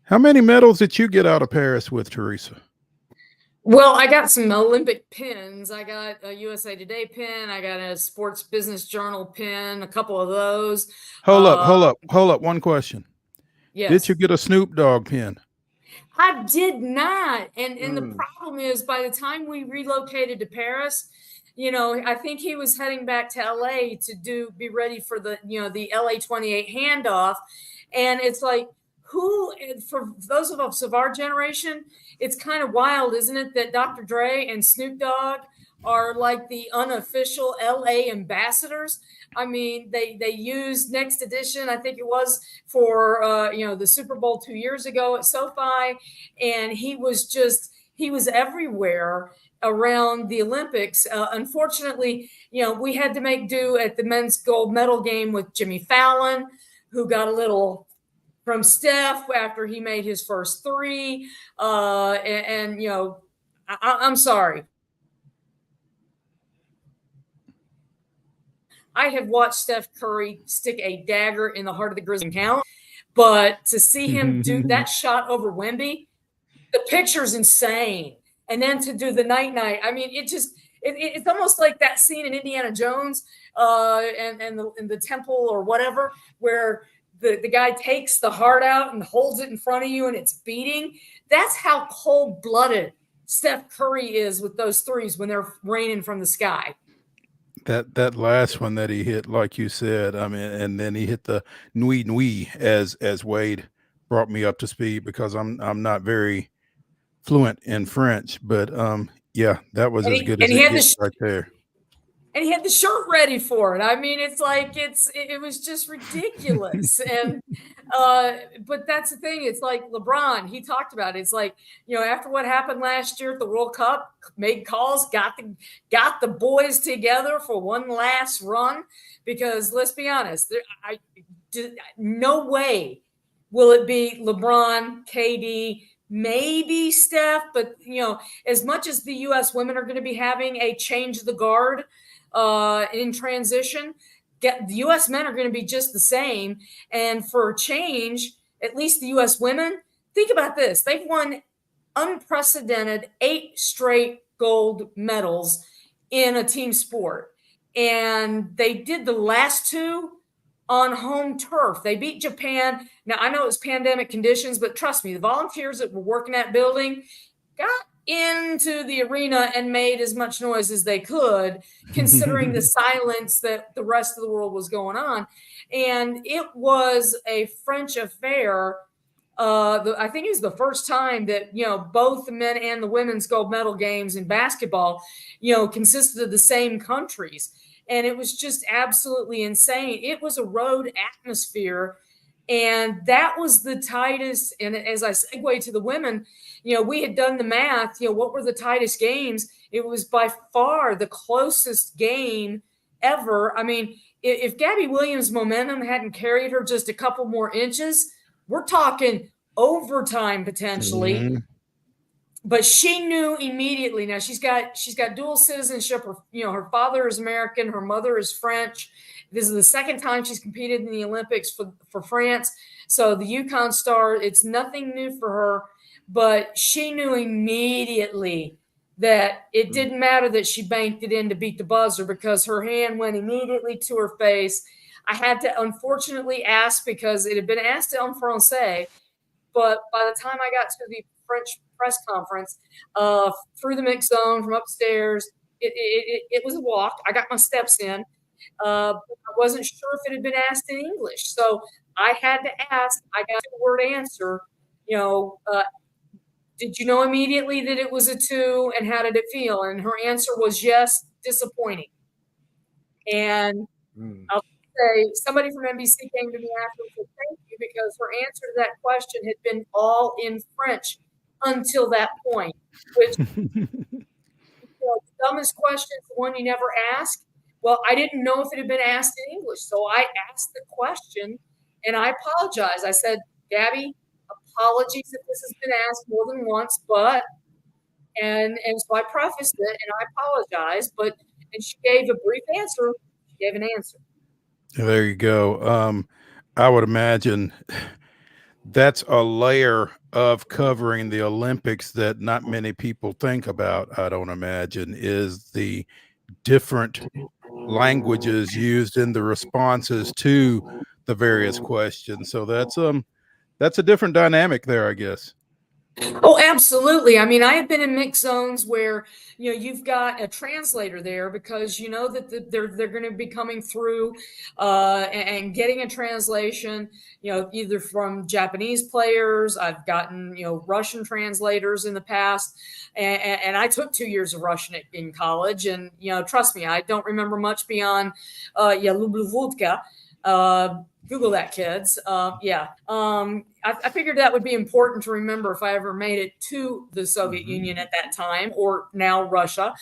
How many medals did you get out of Paris with, Teresa? Well, I got some Olympic pins. I got a USA Today pin. I got a Sports Business Journal pin, a couple of those. Hold up. One question. Yes. Did you get a Snoop Dogg pin? I did not. And the problem is, by the time we relocated to Paris, I think he was heading back to LA to be ready for the LA 28 handoff. And it's like, for those of us of our generation, it's kind of wild, isn't it, that Dr. Dre and Snoop Dogg are like the unofficial LA ambassadors. I mean, they used Next Edition, I think it was, for the Super Bowl 2 years ago at SoFi, and he was everywhere around the Olympics. Unfortunately, we had to make do at the men's gold medal game with Jimmy Fallon, who got a little from Steph after he made his first three. I'm sorry. I have watched Steph Curry stick a dagger in the heart of the Grizzly count, but to see him do that shot over Wemby, the picture's insane. And then to do the night, I mean, it's almost like that scene in Indiana Jones and the temple or whatever, where the guy takes the heart out and holds it in front of you and it's beating. That's how cold-blooded Steph Curry is with those threes when they're raining from the sky. That last one that he hit, like you said, I mean, and then he hit the nui as Wade brought me up to speed, because I'm not very fluent in French, but yeah, that was as good as it gets right there. And he had the shirt ready for it. I mean, it's like it was just ridiculous. And but that's the thing. It's like LeBron, he talked about it. It's like, after what happened last year at the World Cup, made calls, got the boys together for one last run. Because let's be honest, no way will it be LeBron, KD, maybe Steph, but as much as the U.S. women are going to be having a change of the guard in transition, the U.S. men are going to be just the same. And for a change, at least the U.S. women, think about this. They've won unprecedented 8 straight gold medals in a team sport. And they did the last 2 on home turf. They beat Japan. Now, I know it was pandemic conditions, but trust me, the volunteers that were working that building got into the arena and made as much noise as they could, considering the silence that the rest of the world was going on. And it was a French affair. I think it was the first time that, both the men and the women's gold medal games in basketball, consisted of the same countries. And it was just absolutely insane. It was a road atmosphere. And that was the tightest. And as I segue to the women, we had done the math, what were the tightest games? It was by far the closest game ever. I mean, if Gabby Williams' momentum hadn't carried her just a couple more inches, we're talking overtime potentially. Mm-hmm. But she knew immediately. Now she's got dual citizenship. Her father is American, her mother is French. This is the second time she's competed in the Olympics for France. So the UConn star, it's nothing new for her, but she knew immediately that it didn't matter that she banked it in to beat the buzzer, because her hand went immediately to her face. I had to unfortunately ask, because it had been asked en français, but by the time I got to the French press conference, through the mix zone from upstairs, it was a walk. I got my steps in. I wasn't sure if it had been asked in English. So I had to ask. I got a word answer. Did you know immediately that it was a 2, and how did it feel? And her answer was yes, disappointing. And say somebody from NBC came to me after and said thank you because her answer to that question had been all in French until that point, which the dumbest question is the one you never ask. Well, I didn't know if it had been asked in English, so I asked the question, and I apologized. I said, Gabby, apologies if this has been asked more than once, but and so I prefaced it and I apologized, and she gave a brief answer. She gave an answer. There you go. I would imagine that's a layer of covering the Olympics that not many people think about. I don't imagine is the different languages used in the responses to the various questions. So that's a different dynamic there, I guess. Oh, absolutely. I mean, I have been in mixed zones where, you've got a translator there because you know that they're going to be coming through and getting a translation, either from Japanese players. I've gotten, Russian translators in the past. And I took 2 years of Russian in college. And, trust me, I don't remember much beyond Lublю vodka. Google that, kids. I figured that would be important to remember if I ever made it to the Soviet Union at that time, or now Russia.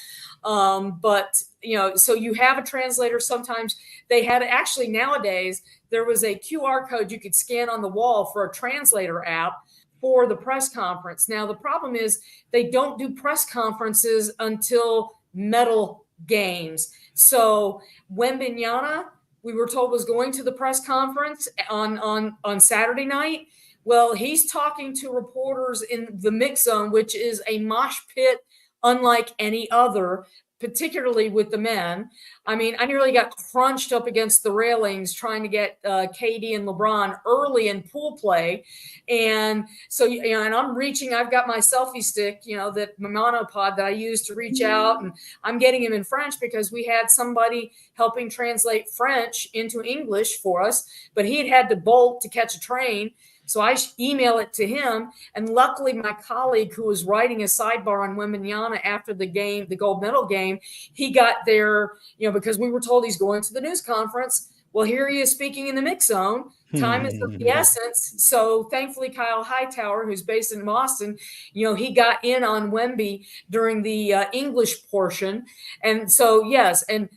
So you have a translator. Sometimes they had, actually nowadays, there was a QR code you could scan on the wall for a translator app for the press conference. Now, the problem is they don't do press conferences until medal games. So Wembanyama, we were told, was going to the press conference on Saturday night. Well, he's talking to reporters in the mix zone, which is a mosh pit unlike any other, particularly with the men. I mean, I nearly got crunched up against the railings trying to get KD and LeBron early in pool play. And so, and I'm reaching, I've got my selfie stick, that my monopod that I use to reach out, and I'm getting him in French because we had somebody helping translate French into English for us, but he had to bolt to catch a train. So I email it to him. And luckily, my colleague who was writing a sidebar on Wembanyama after the game, the gold medal game, he got there, because we were told he's going to the news conference. Well, here he is speaking in the mix zone. Time is of the essence. So thankfully, Kyle Hightower, who's based in Boston, he got in on Wemby during the English portion. And so, yes. And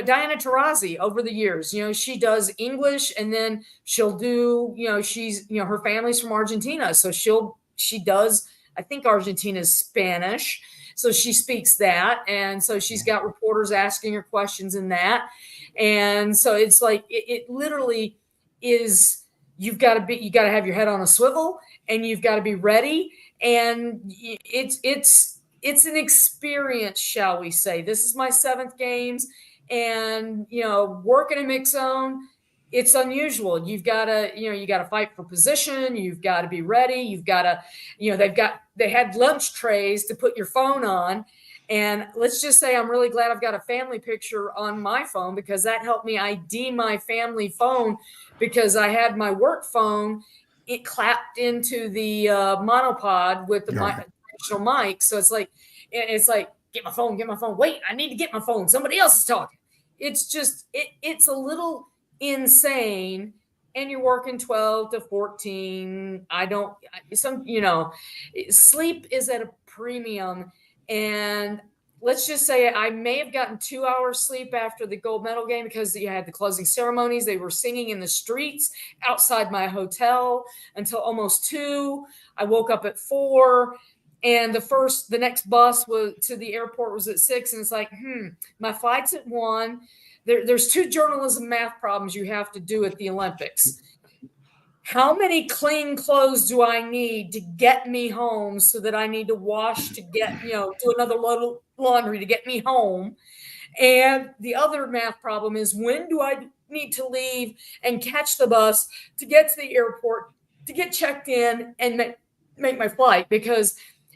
Diana Taurasi over the years, she does English, and then she'll do, she's, her family's from Argentina. So she does, I think Argentina's Spanish. So she speaks that. And so she's got reporters asking her questions in that. And so it's like, it literally is, you got to have your head on a swivel, and you've got to be ready. And it's an experience, shall we say. This is my 7th games. And, working a mix zone, it's unusual. You've got to, fight for position. You've got to be ready. You've got to, they had lunch trays to put your phone on. And let's just say, I'm really glad I've got a family picture on my phone, because that helped me ID my family phone, because I had my work phone, it clapped into the monopod with the traditional mic. So it's like, get my phone. Wait, I need to get my phone. Somebody else is talking. It's just, it's a little insane. And you're working 12 to 14. Sleep is at a premium. And let's just say I may have gotten 2 hours sleep after the gold medal game, because you had the closing ceremonies. They were singing in the streets outside my hotel until almost 2. I woke up at 4. And the next bus to the airport was at 6. And it's like, my flight's at 1. There's 2 journalism math problems you have to do at the Olympics. How many clean clothes do I need to get me home, so that I need to wash to get, do another load of laundry to get me home? And the other math problem is, when do I need to leave and catch the bus to get to the airport to get checked in and make my flight?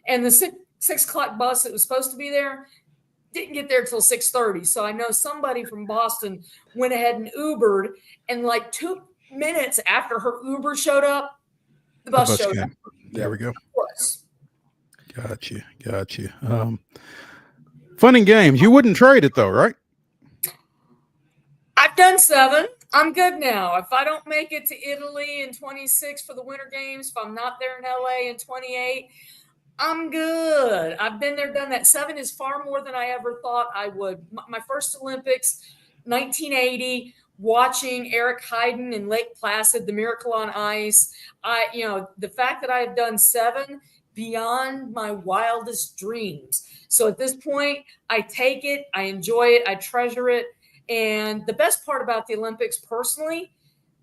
And the 6 o'clock bus that was supposed to be there didn't get there till 6:30. So I know somebody from Boston went ahead and Ubered, and like 2 minutes after her Uber showed up, the bus showed up. There we go. Gotcha. Fun and games. You wouldn't trade it though, right? I've done 7. I'm good now. If I don't make it to Italy in 26 for the Winter Games, if I'm not there in LA in 28, I'm good. I've been there, done that. 7 is far more than I ever thought I would. My first Olympics, 1980, watching Eric Heiden in Lake Placid, the Miracle on Ice. The fact that I've done 7 beyond my wildest dreams. So at this point, I take it, I enjoy it, I treasure it. And the best part about the Olympics personally,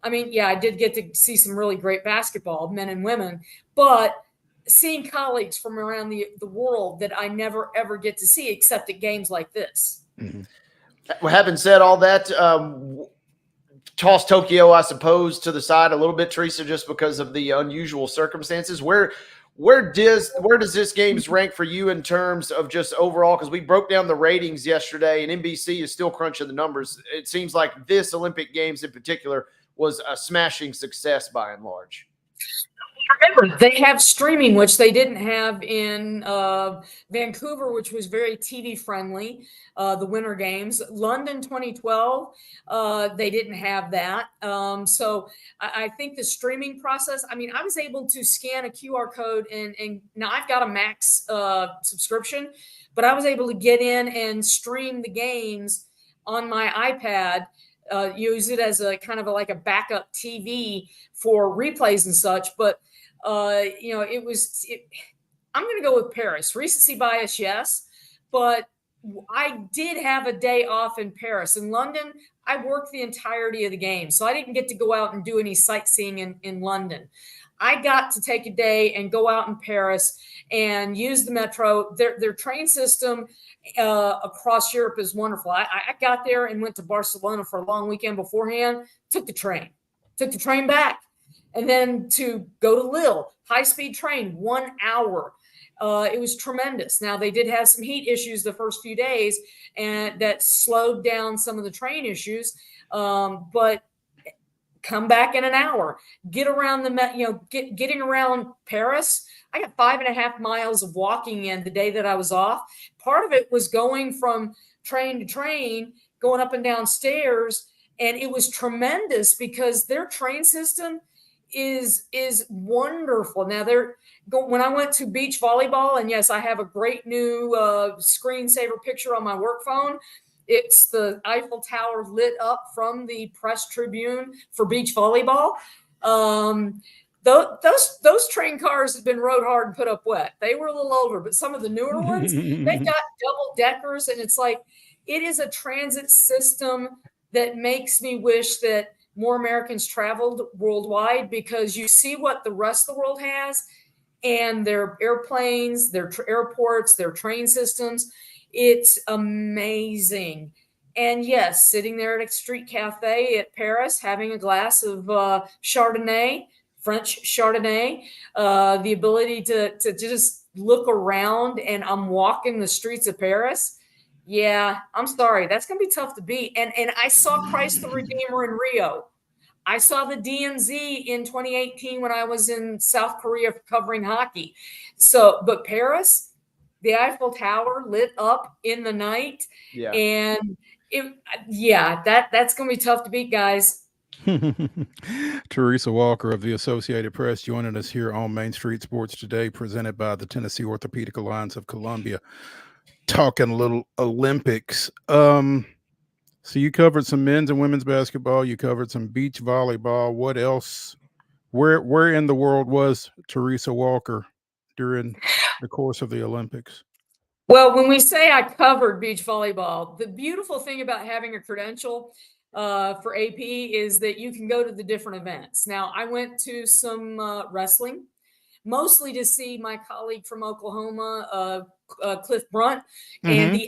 I mean, yeah, I did get to see some really great basketball, men and women, but seeing colleagues from around the world that I never, ever get to see except at games like this. Mm-hmm. Well, having said all that, toss Tokyo, I suppose, to the side a little bit, Teresa, just because of the unusual circumstances. Where does this games rank for you in terms of just overall? Because we broke down the ratings yesterday, and NBC is still crunching the numbers. It seems like this Olympic Games in particular was a smashing success by and large. Remember, they have streaming, which they didn't have in Vancouver, which was very TV friendly. The Winter Games, London 2012, they didn't have that. So I think the streaming process. I mean, I was able to scan a QR code, and now I've got a Max subscription, but I was able to get in and stream the games on my iPad. Use it as a kind of like a backup TV for replays and such, but. I'm going to go with Paris. Recency bias, yes, but I did have a day off in Paris. In London, I worked the entirety of the game, so I didn't get to go out and do any sightseeing in London. I got to take a day and go out in Paris and use the metro. Their train system across Europe is wonderful. I got there and went to Barcelona for a long weekend beforehand, took the train back. And then to go to Lille, high-speed train, 1 hour. It was tremendous. Now, they did have some heat issues the first few days, and that slowed down some of the train issues. But come back in an hour. Get around getting around Paris. I got 5.5 miles of walking in the day that I was off. Part of it was going from train to train, going up and down stairs, and it was tremendous because their train system is wonderful. Now when I went to beach volleyball, and yes, I have a great new screensaver picture on my work phone. It's the Eiffel Tower lit up from the press tribune for beach volleyball. Those train cars have been rode hard and put up wet. They were a little older, but some of the newer ones, they've got double deckers, and it's like, it is a transit system that makes me wish that more Americans traveled worldwide, because you see what the rest of the world has, and their airplanes, their airports, their train systems. It's amazing. And yes, sitting there at a street cafe at Paris, having a glass of Chardonnay, French Chardonnay, the ability to just look around, and I'm walking the streets of Paris. Yeah, I'm sorry. That's going to be tough to beat. And I saw Christ the Redeemer in Rio. I saw the DMZ in 2018 when I was in South Korea covering hockey. But Paris, the Eiffel Tower lit up in the night. Yeah. And that's going to be tough to beat, guys. Teresa Walker of the Associated Press joining us here on Main Street Sports Today, presented by the Tennessee Orthopedic Alliance of Columbia. Talking a little Olympics. So you covered some men's and women's basketball. You covered some beach volleyball. What else? Where in the world was Teresa Walker during the course of the Olympics? Well, when we say I covered beach volleyball, the beautiful thing about having a credential for AP is that you can go to the different events. Now, I went to some wrestling, mostly to see my colleague from Oklahoma, Cliff Brunt, and the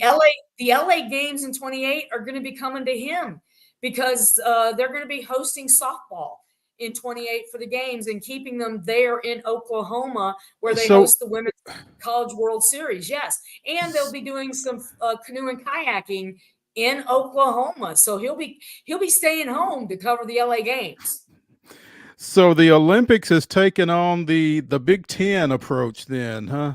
LA Games in 28 are going to be coming to him, because they're going to be hosting softball in 28 for the games and keeping them there in Oklahoma, where they host the Women's College World Series. Yes, and they'll be doing some canoe and kayaking in Oklahoma. So he'll be staying home to cover the LA Games. So the Olympics has taken on the Big Ten approach then, huh?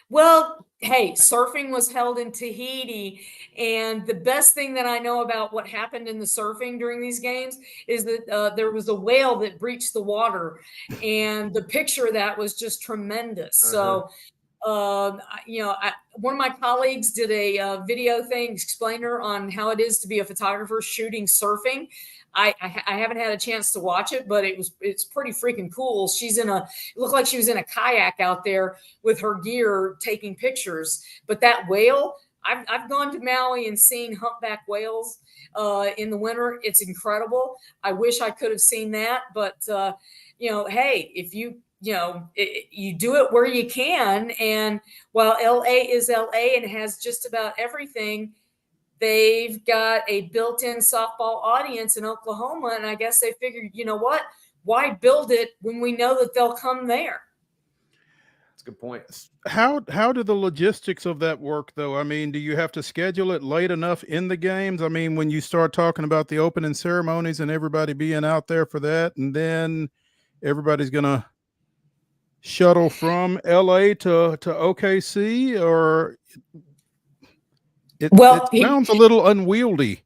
Well, hey, surfing was held in Tahiti. And the best thing that I know about what happened in the surfing during these games is that there was a whale that breached the water. And the picture of that was just tremendous. So, one of my colleagues did a video thing, explainer on how it is to be a photographer shooting surfing. I haven't had a chance to watch it, but it's pretty freaking cool. It looked like she was in a kayak out there with her gear taking pictures. But that whale, I've gone to Maui and seen humpback whales in the winter. It's incredible. I wish I could have seen that, but hey, if you do it where you can. And while LA is LA and has just about everything, they've got a built-in softball audience in Oklahoma. And I guess they figured, you know what? Why build it when we know that they'll come there? That's a good point. How do the logistics of that work, though? I mean, do you have to schedule it late enough in the games? I mean, when you start talking about the opening ceremonies and everybody being out there for that, and then everybody's going to shuttle from LA to OKC, or it sounds a little unwieldy.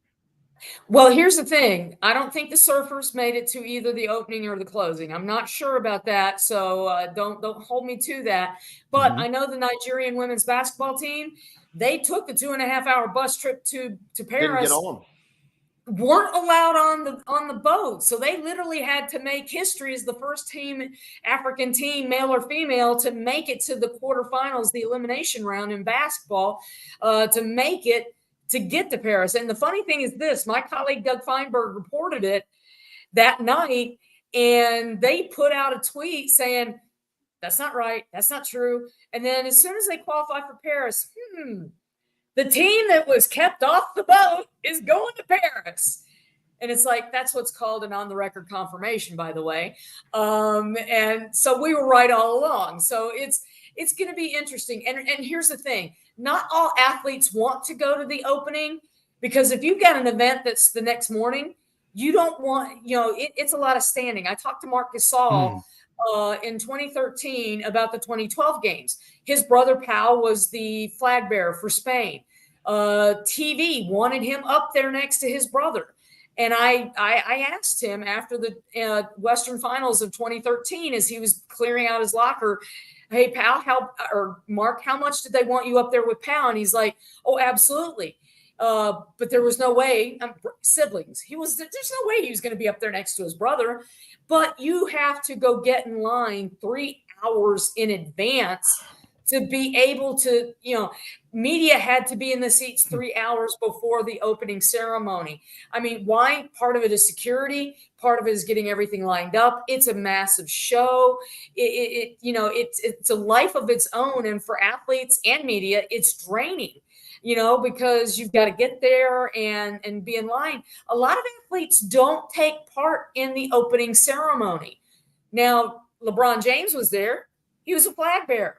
Well, here's the thing. I don't think the surfers made it to either the opening or the closing. I'm not sure about that, so don't hold me to that. But I know the Nigerian women's basketball team, they took the 2.5-hour bus trip to Paris. Didn't get on. Weren't allowed on the boat, so they literally had to make history as the first African team, male or female, to make it to the quarterfinals, the elimination round in basketball, to make it to get to Paris. And the funny thing is this: my colleague Doug Feinberg reported it that night, and they put out a tweet saying, "That's not right. That's not true." And then as soon as they qualify for Paris, the team that was kept off the boat is going to Paris. And it's like, that's what's called an on-the-record confirmation, by the way. And so we were right all along. So it's going to be interesting. And here's the thing. Not all athletes want to go to the opening, because if you've got an event that's the next morning, you don't want, it's a lot of standing. I talked to Mark Gasol in 2013 about the 2012 games. His brother Pau was the flag bearer for Spain. TV wanted him up there next to his brother. And I asked him after the Western Finals of 2013, as he was clearing out his locker, "Hey, Pau, Mark, how much did they want you up there with Pau?" And he's like, "Oh, absolutely." But there was no way, siblings. There's no way he was going to be up there next to his brother. But you have to go get in line 3 hours in advance to be able to, media had to be in the seats 3 hours before the opening ceremony. I mean, why? Part of it is security. Part of it is getting everything lined up. It's a massive show. It's a life of its own. And for athletes and media, it's draining, because you've got to get there and be in line. A lot of athletes don't take part in the opening ceremony. Now, LeBron James was there. He was a flag bearer.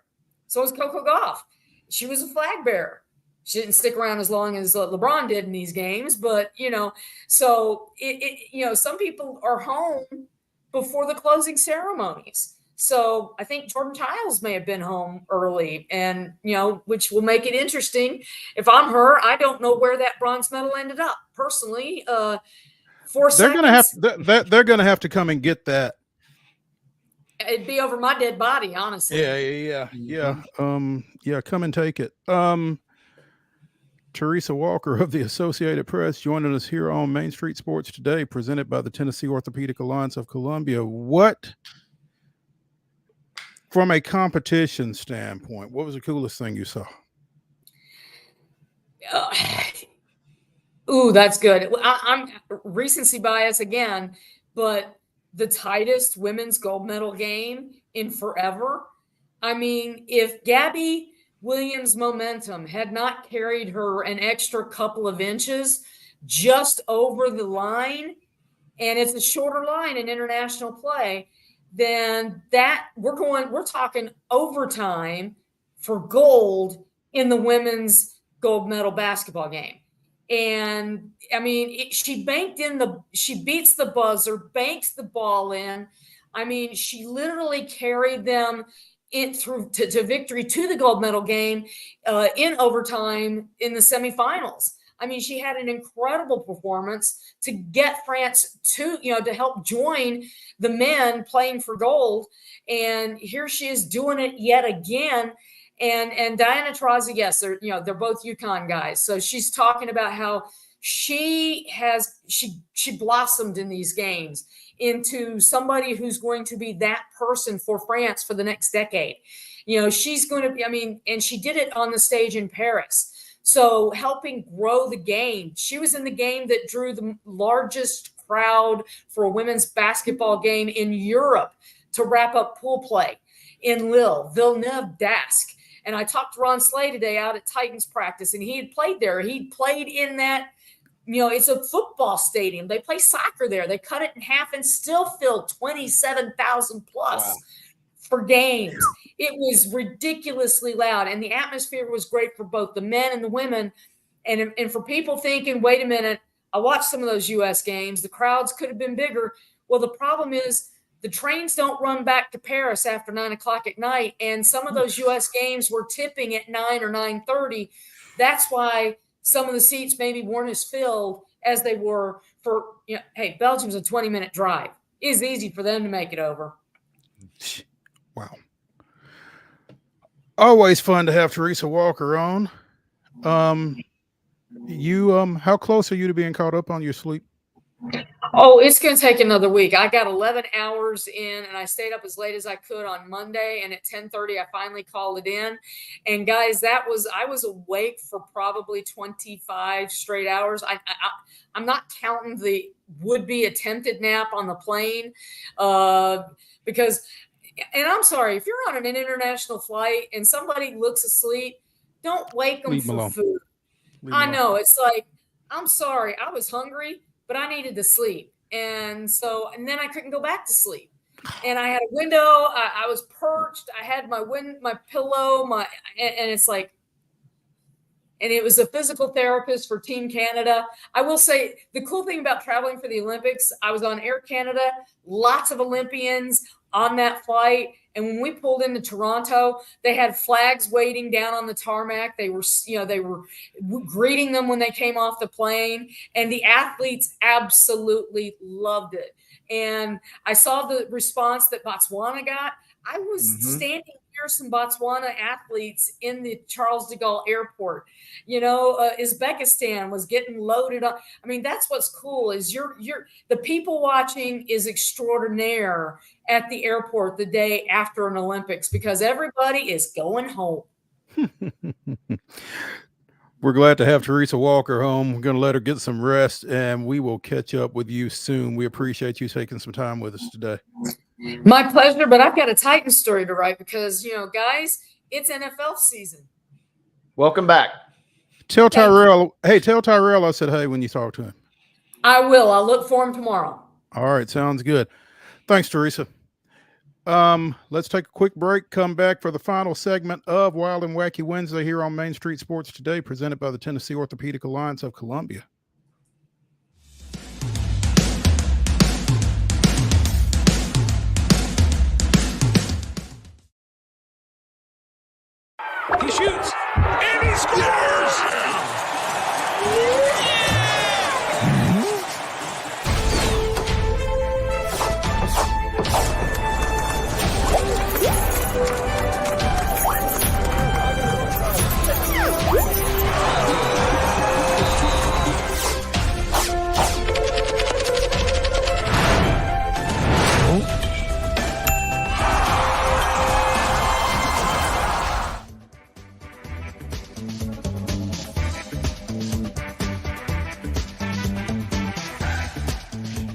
So was Coco Gauff. She was a flag bearer. She didn't stick around as long as LeBron did in these games, but so some people are home before the closing ceremonies. So I think Jordan Chiles may have been home early, and which will make it interesting. If I'm her, I don't know where that bronze medal ended up personally. 4 seconds. They're gonna have to come and get that. It'd be over my dead body, honestly. Yeah. Come and take it. TERESA Walker of the Associated Press joining us here on Main Street Sports Today, presented by the Tennessee Orthopedic Alliance of Columbia. What, from a competition standpoint, what was the coolest thing you saw? Ooh, that's good. I'm recency bias again, but the tightest women's gold medal game in forever. I mean, if Gabby Williams' momentum had not carried her an extra couple of inches just over the line, and it's a shorter line in international play, then we're talking overtime for gold in the women's gold medal basketball game. And I mean, she beats the buzzer, banks the ball in. I mean, she literally carried them to victory, to the gold medal game in overtime in the semifinals. I mean, she had an incredible performance to get France to help join the men playing for gold. And here she is doing it yet again. And Diana Taurasi, yes, they're both UConn guys. So she's talking about how she blossomed in these games into somebody who's going to be that person for France for the next decade. She's going to be, and she did it on the stage in Paris. So helping grow the game. She was in the game that drew the largest crowd for a women's basketball game in Europe to wrap up pool play in Villeneuve-d'Ascq. And I talked to Ron Slay today out at Titans practice, and he had played there. He played in that, it's a football stadium. They play soccer there. They cut it in half and still filled 27,000 plus for games. It was ridiculously loud, and the atmosphere was great for both the men and the women. And for people thinking, wait a minute, I watched some of those U.S. games. The crowds could have been bigger. Well, the problem is the trains don't run back to Paris after 9 o'clock at night. And some of those U.S. games were tipping at 9 or 9:30. That's why some of the seats maybe weren't as filled as they were for, hey, Belgium's a 20-minute drive. It's easy for them to make it over. Wow. Always fun to have Teresa Walker on. How close are you to being caught up on your sleep? Oh, it's going to take another week. I got 11 hours in, and I stayed up as late as I could on Monday. And at 10:30, I finally called it in. And guys, I was awake for probably 25 straight hours. I'm not counting the would-be attempted nap on the plane because, and I'm sorry, if you're on an international flight and somebody looks asleep, don't wake them for food. I know. It's like, I'm sorry, I was hungry, but I needed to sleep. And then I couldn't go back to sleep. And I had a window. I was perched. I had my pillow, and it's like, and it was a physical therapist for Team Canada. I will say the cool thing about traveling for the Olympics, I was on Air Canada, lots of Olympians on that flight. And when we pulled into Toronto, they had flags waiting down on the tarmac. They were greeting them when they came off the plane, and the athletes absolutely loved it. And I saw the response that Botswana got. I was standing near some Botswana athletes in the Charles de Gaulle airport. Uzbekistan was getting loaded up. I mean, that's what's cool is the people watching is extraordinaire at the airport the day after an Olympics because everybody is going home. We're glad to have Teresa Walker home. We're going to let her get some rest, and we will catch up with you soon. We appreciate you taking some time with us today. My pleasure, but I've got a Titan story to write because, guys, it's NFL season. Welcome back. Tell Tyrell I said hey when you talk to him. I will. I'll look for him tomorrow. All right, sounds good. Thanks, Teresa. Let's take a quick break, come back for the final segment of Wild and Wacky Wednesday here on Main Street Sports Today, presented by the Tennessee Orthopedic Alliance of Columbia. He shoots, and he scores!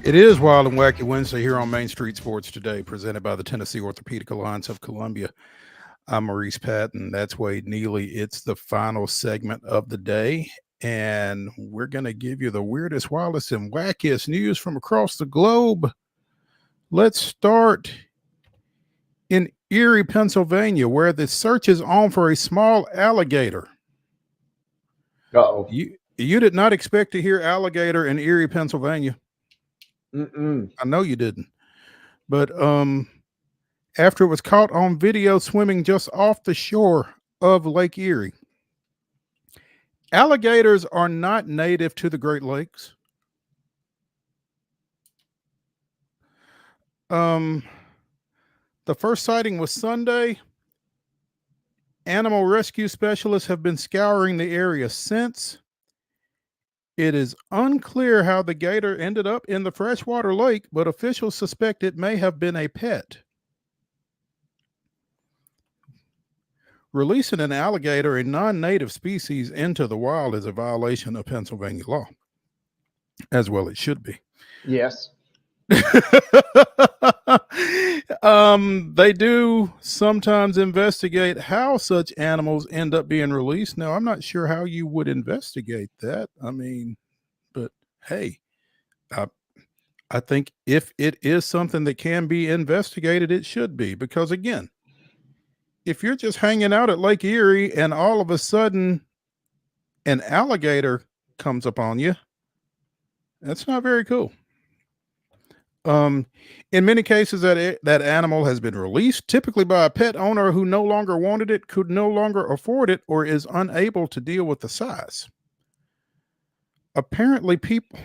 It is Wild and Wacky Wednesday here on Main Street Sports Today, presented by the Tennessee Orthopedic Alliance of Columbia. I'm Maurice Patton. That's Wade Neely. It's the final segment of the day, and we're going to give you the weirdest, wildest, and wackiest news from across the globe. Let's start in Erie, Pennsylvania, where the search is on for a small alligator. Uh-oh. You did not expect to hear alligator in Erie, Pennsylvania. Mm-mm. I know you didn't, but after it was caught on video swimming just off the shore of Lake Erie. Alligators are not native to the Great Lakes. The first sighting was Sunday. Animal rescue specialists have been scouring the area since. It is unclear how the gator ended up in the freshwater lake, but officials suspect it may have been a pet. Releasing an alligator, a non-native species, into the wild is a violation of Pennsylvania law, as well it should be. Yes. They do sometimes investigate how such animals end up being released. Now, I'm not sure how you would investigate that. I mean, but hey, I think if it is something that can be investigated, it should be. Because again, if you're just hanging out at Lake Erie and all of a sudden an alligator comes upon you, that's not very cool. In many cases, that animal has been released, typically by a pet owner who no longer wanted it, could no longer afford it, or is unable to deal with the size. Apparently, people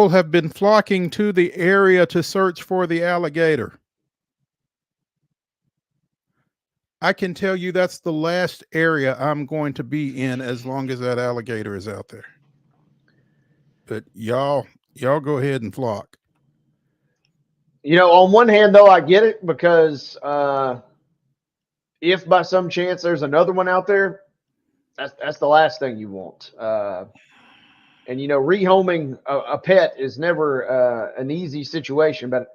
have been flocking to the area to search for the alligator. I can tell you that's the last area I'm going to be in as long as that alligator is out there. But y'all go ahead and flock. You know, on one hand, though, I get it because if by some chance there's another one out there, that's the last thing you want. And, you know, rehoming a pet is never an easy situation. But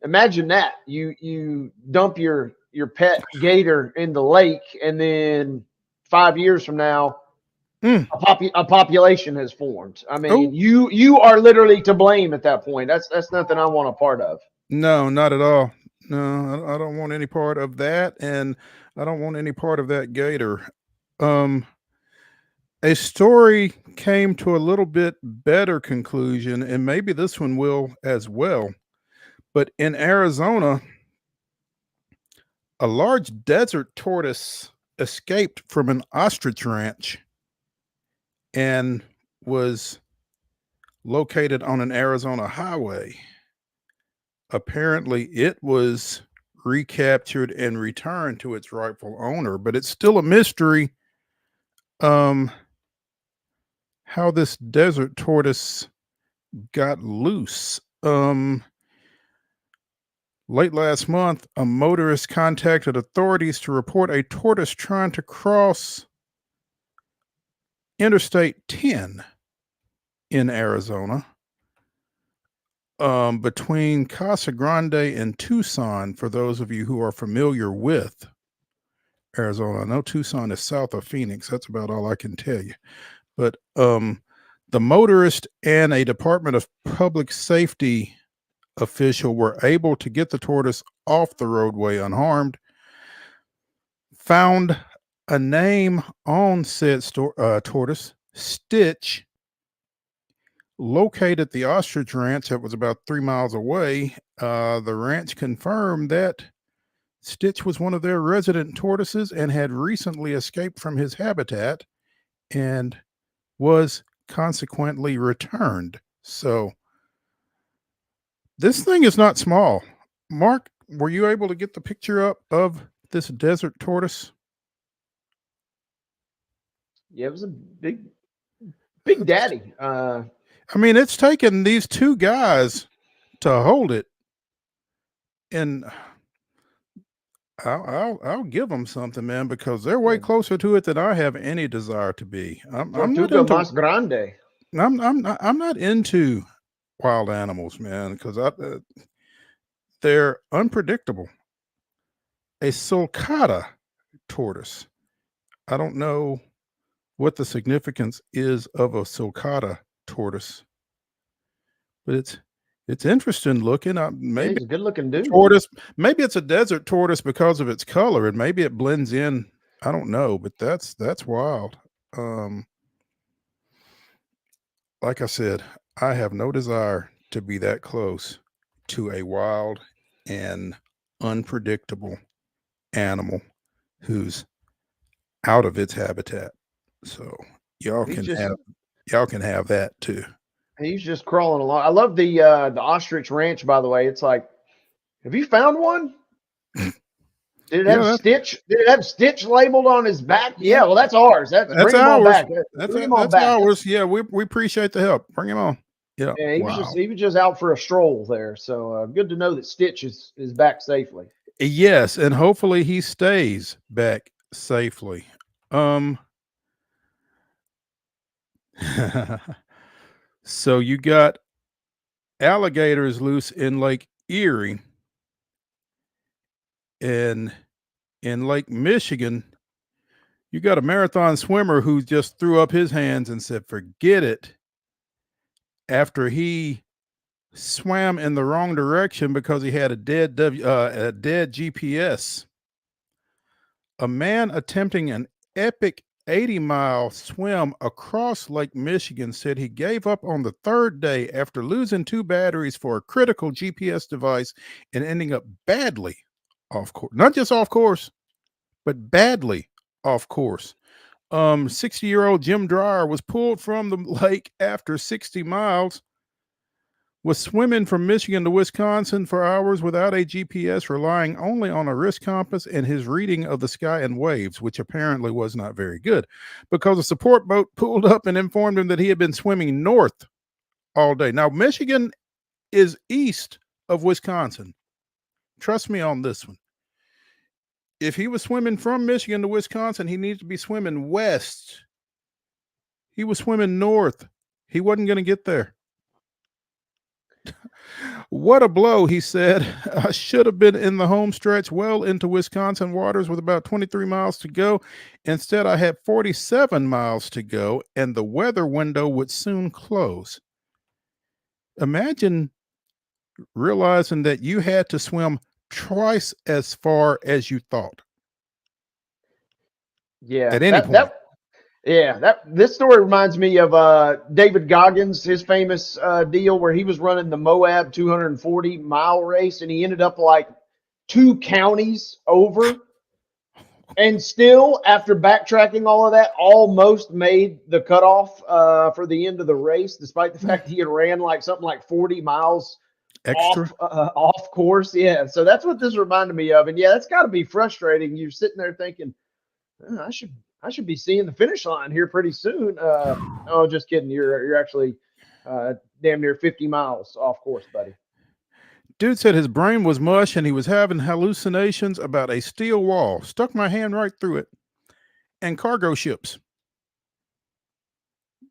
imagine that. You dump your pet gator in the lake, and then 5 years from now, a population has formed. I mean, you are literally to blame at that point. That's nothing I want a part of. No, not at all. No, I don't want any part of that, and I don't want any part of that gator. A story came to a little bit better conclusion, and maybe this one will as well. But in Arizona, a large desert tortoise escaped from an ostrich ranch and was located on an Arizona highway. Apparently, it was recaptured and returned to its rightful owner, but it's still a mystery how this desert tortoise got loose. Late last month, a motorist contacted authorities to report a tortoise trying to cross Interstate 10 in Arizona, between Casa Grande and Tucson, for those of you who are familiar with Arizona. I know Tucson is south of Phoenix. That's about all I can tell you. But the motorist and a Department of Public Safety official were able to get the tortoise off the roadway unharmed, found a name on said tortoise, Stitch, located the ostrich ranch that was about 3 miles away. The ranch confirmed that Stitch was one of their resident tortoises and had recently escaped from his habitat and was consequently returned. So this thing is not small. Mark, were you able to get the picture up of this desert tortoise? Yeah, it was a big daddy. I mean, it's taken these two guys to hold it, and I'll give them something, man, because they're way closer to it than I have any desire to be. I'm not into más grande. I'm not into wild animals, man, because they're unpredictable. A sulcata tortoise. I don't know what the significance is of a sulcata tortoise, but it's interesting looking. Maybe he's a good looking dude. Tortoise. Maybe it's a desert tortoise because of its color, and maybe it blends in. I don't know, but that's wild. Like I said, I have no desire to be that close to a wild and unpredictable animal who's out of its habitat. So y'all can have that too. He's just crawling along. I love the ostrich ranch, by the way. It's like, have you found one? Did it have Stitch? Did it have Stitch labeled on his back? Yeah, well, that's ours. That's bring him on back. That's ours. Yeah, we appreciate the help. Bring him on. Yeah. Yeah, he was just out for a stroll there. So good to know that Stitch is back safely. Yes, and hopefully he stays back safely. So you got alligators loose in Lake Erie, and in Lake Michigan, you got a marathon swimmer who just threw up his hands and said, forget it, after he swam in the wrong direction because he had a dead GPS. A man attempting an epic 80-mile swim across Lake Michigan said he gave up on the third day after losing 2 batteries for a critical GPS device and ending up badly off course. Not just off course, but badly off course. 60-year-old Jim Dreyer was pulled from the lake after 60 miles, was swimming from Michigan to Wisconsin for hours without a GPS, relying only on a wrist compass and his reading of the sky and waves, which apparently was not very good, because a support boat pulled up and informed him that he had been swimming north all day. Now, Michigan is east of Wisconsin. Trust me on this one. If he was swimming from Michigan to Wisconsin, he needed to be swimming west. He was swimming north. He wasn't going to get there. What a blow, he said. I should have been in the home stretch well into Wisconsin waters with about 23 miles to go. Instead, I had 47 miles to go, and the weather window would soon close. Imagine realizing that you had to swim twice as far as you thought. Yeah. At any point. This story reminds me of David Goggins, his famous deal where he was running the Moab 240-mile race, and he ended up like 2 counties over, and still, after backtracking all of that, almost made the cutoff for the end of the race, despite the fact he had ran like something like 40 miles extra off course. Yeah, so that's what this reminded me of, and yeah, that's got to be frustrating. You're sitting there thinking, I should be seeing the finish line here pretty soon. Oh, just kidding. You're actually damn near 50 miles off course, buddy. Dude said his brain was mush and he was having hallucinations about a steel wall. Stuck my hand right through it. And cargo ships.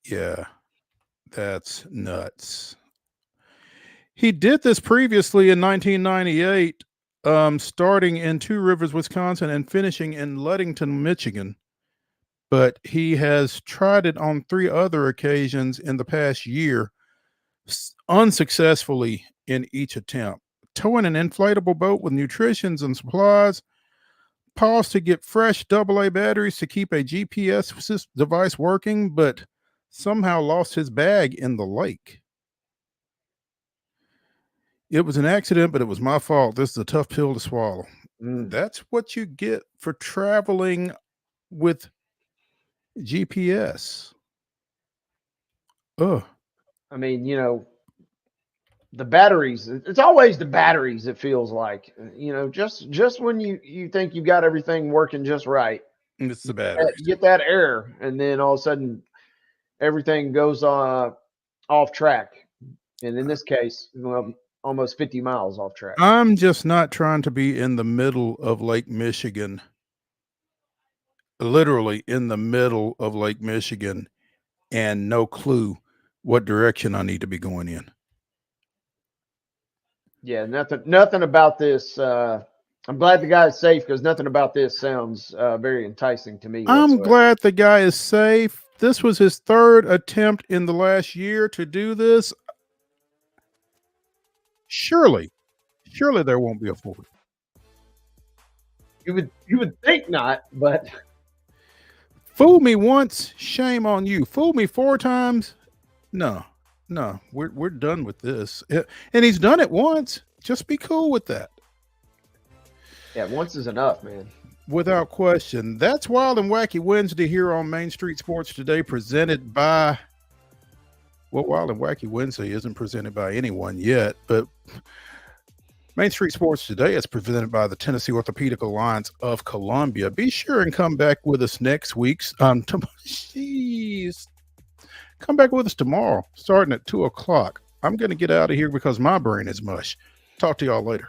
Yeah, that's nuts. He did this previously in 1998, starting in Two Rivers, Wisconsin, and finishing in Ludington, Michigan. But he has tried it on 3 other occasions in the past year, unsuccessfully in each attempt. Towing an inflatable boat with nutritions and supplies, paused to get fresh AA batteries to keep a GPS device working, but somehow lost his bag in the lake. It was an accident, but it was my fault. This is a tough pill to swallow. That's what you get for traveling with GPS. I mean, the batteries, it's always the batteries, it feels like. Just when you think you've got everything working just right, it's the batteries. You get that error, and then all of a sudden everything goes off track. And in this case, almost 50 miles off track. I'm just not trying to be in the middle of Lake Michigan, literally in the middle of Lake Michigan, and no clue what direction I need to be going in. Yeah, nothing about this. I'm glad the guy's safe, because nothing about this sounds very enticing to me whatsoever. I'm glad the guy is safe. This was his 3rd attempt in the last year to do this. Surely there won't be a 4th. You would think not, but fool me once, shame on you. Fool me 4 times, no, No, we're done with this. And he's done it once. Just be cool with that. Yeah, once is enough, man. Without question. That's Wild and Wacky Wednesday here on Main Street Sports Today, presented by, well, Wild and Wacky Wednesday isn't presented by anyone yet, but Main Street Sports Today is presented by the Tennessee Orthopedic Alliance of Columbia. Be sure and come back with us next week's. Jeez. Come back with us tomorrow, starting at 2 o'clock. I'm going to get out of here because my brain is mush. Talk to y'all later.